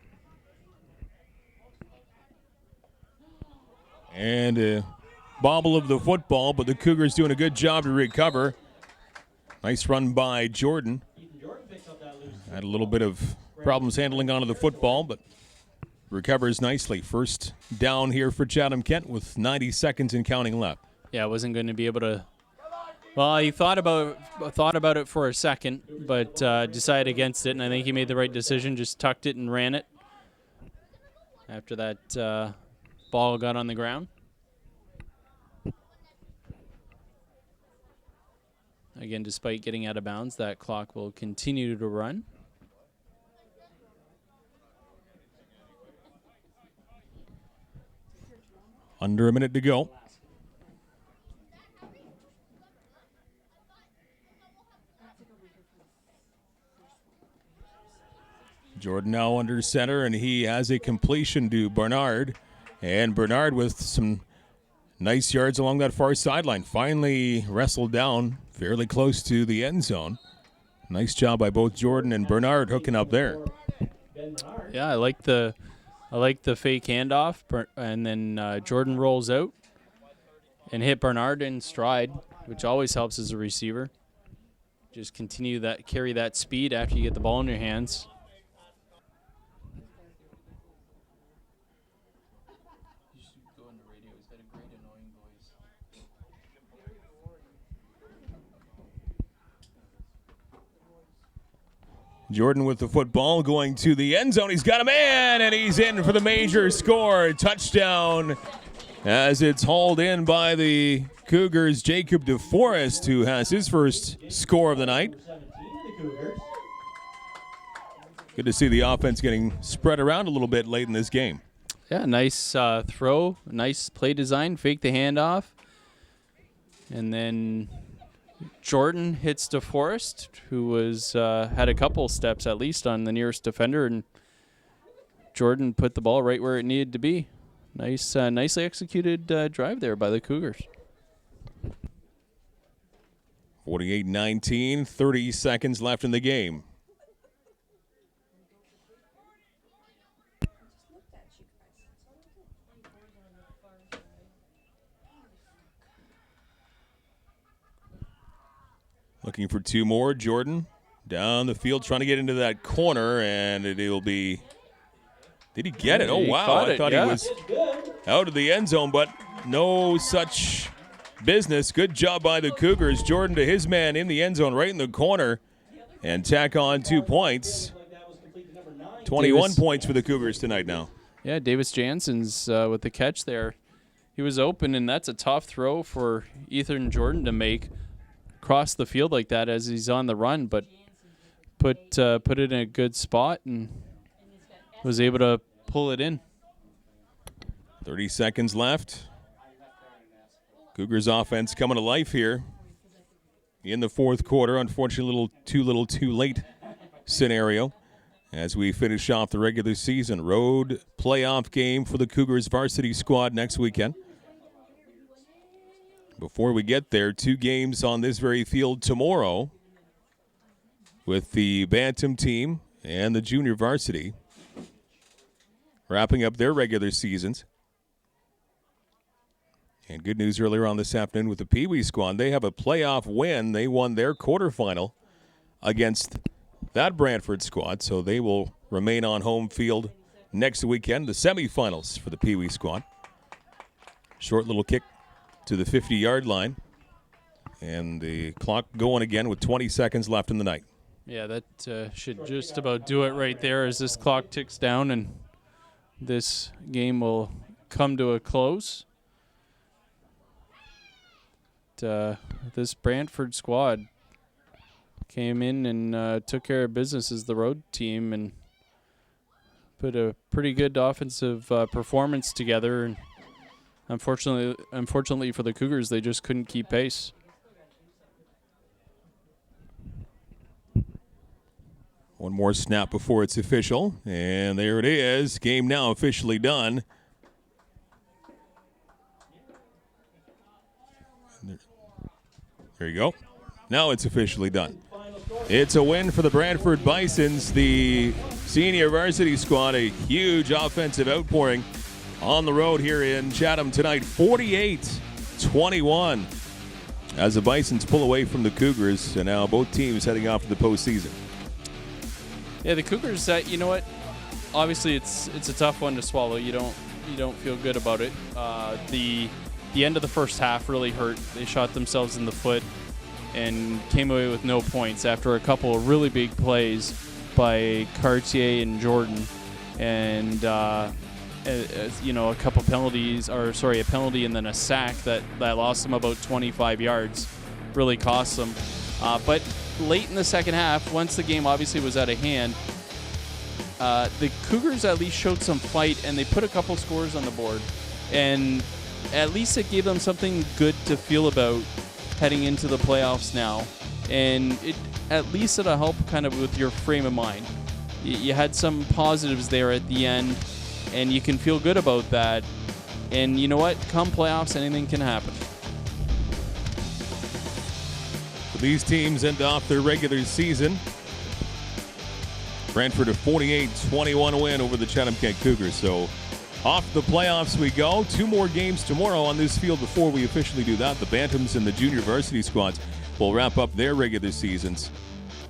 Speaker 1: And a bobble of the football, but the Cougars doing a good job to recover. Nice run by Jordan. Had a little bit of problems handling onto the football, but recovers nicely. First down here for Chatham-Kent with 90 seconds and counting left.
Speaker 2: Yeah, I wasn't going to be able to. Well, he thought about it for a second, but decided against it, and I think he made the right decision. Just tucked it and ran it. After that ball got on the ground. Again, despite getting out of bounds, that clock will continue to run.
Speaker 1: Under a minute to go. Jordan now under center, and he has a completion to Bernard. And Bernard with some nice yards along that far sideline. Finally wrestled down fairly close to the end zone. Nice job by both Jordan and Bernard hooking up there.
Speaker 2: Yeah, I like the fake handoff, and then Jordan rolls out and hit Bernard in stride, which always helps as a receiver. Just carry that speed after you get the ball in your hands.
Speaker 1: Jordan with the football going to the end zone. He's got a man, and he's in for the major score. Touchdown as it's hauled in by the Cougars. Jacob DeForest, who has his first score of the night. Good to see the offense getting spread around a little bit late in this game.
Speaker 2: Yeah, nice throw, nice play design, fake the handoff. And then Jordan hits DeForest, who was had a couple steps at least on the nearest defender, and Jordan put the ball right where it needed to be. Nicely executed drive there by the Cougars.
Speaker 1: 48-19, 30 seconds left in the game. Looking for two more. Jordan down the field trying to get into that corner, and it'll be. Did he get it? Oh, wow. I thought he was out of the end zone, but no such business. Good job by the Cougars. Jordan to his man in the end zone, right in the corner, and tack on 2 points. 21 points for the Cougars tonight now.
Speaker 2: Yeah, Davis Jansen's with the catch there. He was open, and that's a tough throw for Ethan Jordan to make. Cross the field like that as he's on the run, but put it in a good spot and was able to pull it in.
Speaker 1: 30 seconds left. Cougars offense coming to life here in the fourth quarter. Unfortunately, little too late scenario as we finish off the regular season. Road playoff game for the Cougars varsity squad next weekend. Before we get there, 2 games on this very field tomorrow with the Bantam team and the junior varsity wrapping up their regular seasons. And good news earlier on this afternoon with the Pee Wee squad. They have a playoff win. They won their quarterfinal against that Brantford squad, so they will remain on home field next weekend. The semifinals for the Pee Wee squad. Short little kick to the 50-yard line, and the clock going again with 20 seconds left in the night.
Speaker 2: Yeah, that should just about do it right there as this clock ticks down and this game will come to a close. This Brantford squad came in and took care of business as the road team and put a pretty good offensive performance together. And Unfortunately for the Cougars, they just couldn't keep pace.
Speaker 1: One more snap before it's official, and there it is. Game now officially done. There you go. Now it's officially done. It's a win for the Brantford Bisons. The senior varsity squad, a huge offensive outpouring on the road here in Chatham tonight, 48-21 as the Bisons pull away from the Cougars, and now both teams heading off to the postseason.
Speaker 2: Yeah, the Cougars, you know what? Obviously, it's a tough one to swallow. You don't feel good about it. The end of the first half really hurt. They shot themselves in the foot and came away with no points after a couple of really big plays by Cartier and Jordan, and a couple penalties, a penalty and then a sack that lost them about 25 yards, really cost them. But late in the second half, once the game obviously was out of hand, the Cougars at least showed some fight, and they put a couple scores on the board. And at least it gave them something good to feel about heading into the playoffs now. And it at least it'll help kind of with your frame of mind. You had some positives there at the end, and you can feel good about that. And you know what? Come playoffs, anything can happen.
Speaker 1: These teams end off their regular season. Brantford a 48-21 win over the Chatham-Kent Cougars. So off the playoffs we go. 2 more games tomorrow on this field before we officially do that. The Bantams and the junior varsity squads will wrap up their regular seasons.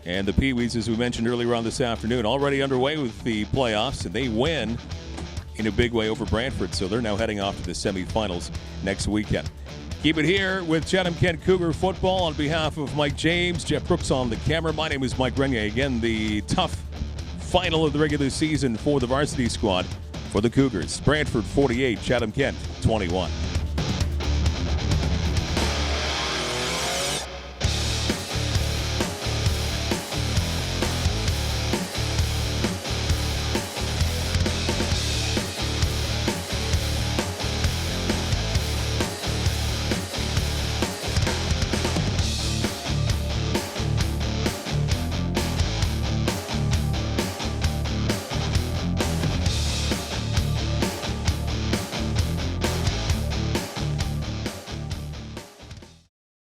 Speaker 1: And the Pee-wees, as we mentioned earlier on this afternoon, already underway with the playoffs, and they win in a big way over Brantford. So they're now heading off to the semifinals next weekend. Keep it here with Chatham-Kent Cougar football. On behalf of Mike James, Jeff Brooks on the camera. My name is Mike Renier. Again, the tough final of the regular season for the varsity squad for the Cougars. Brantford 48, Chatham-Kent 21.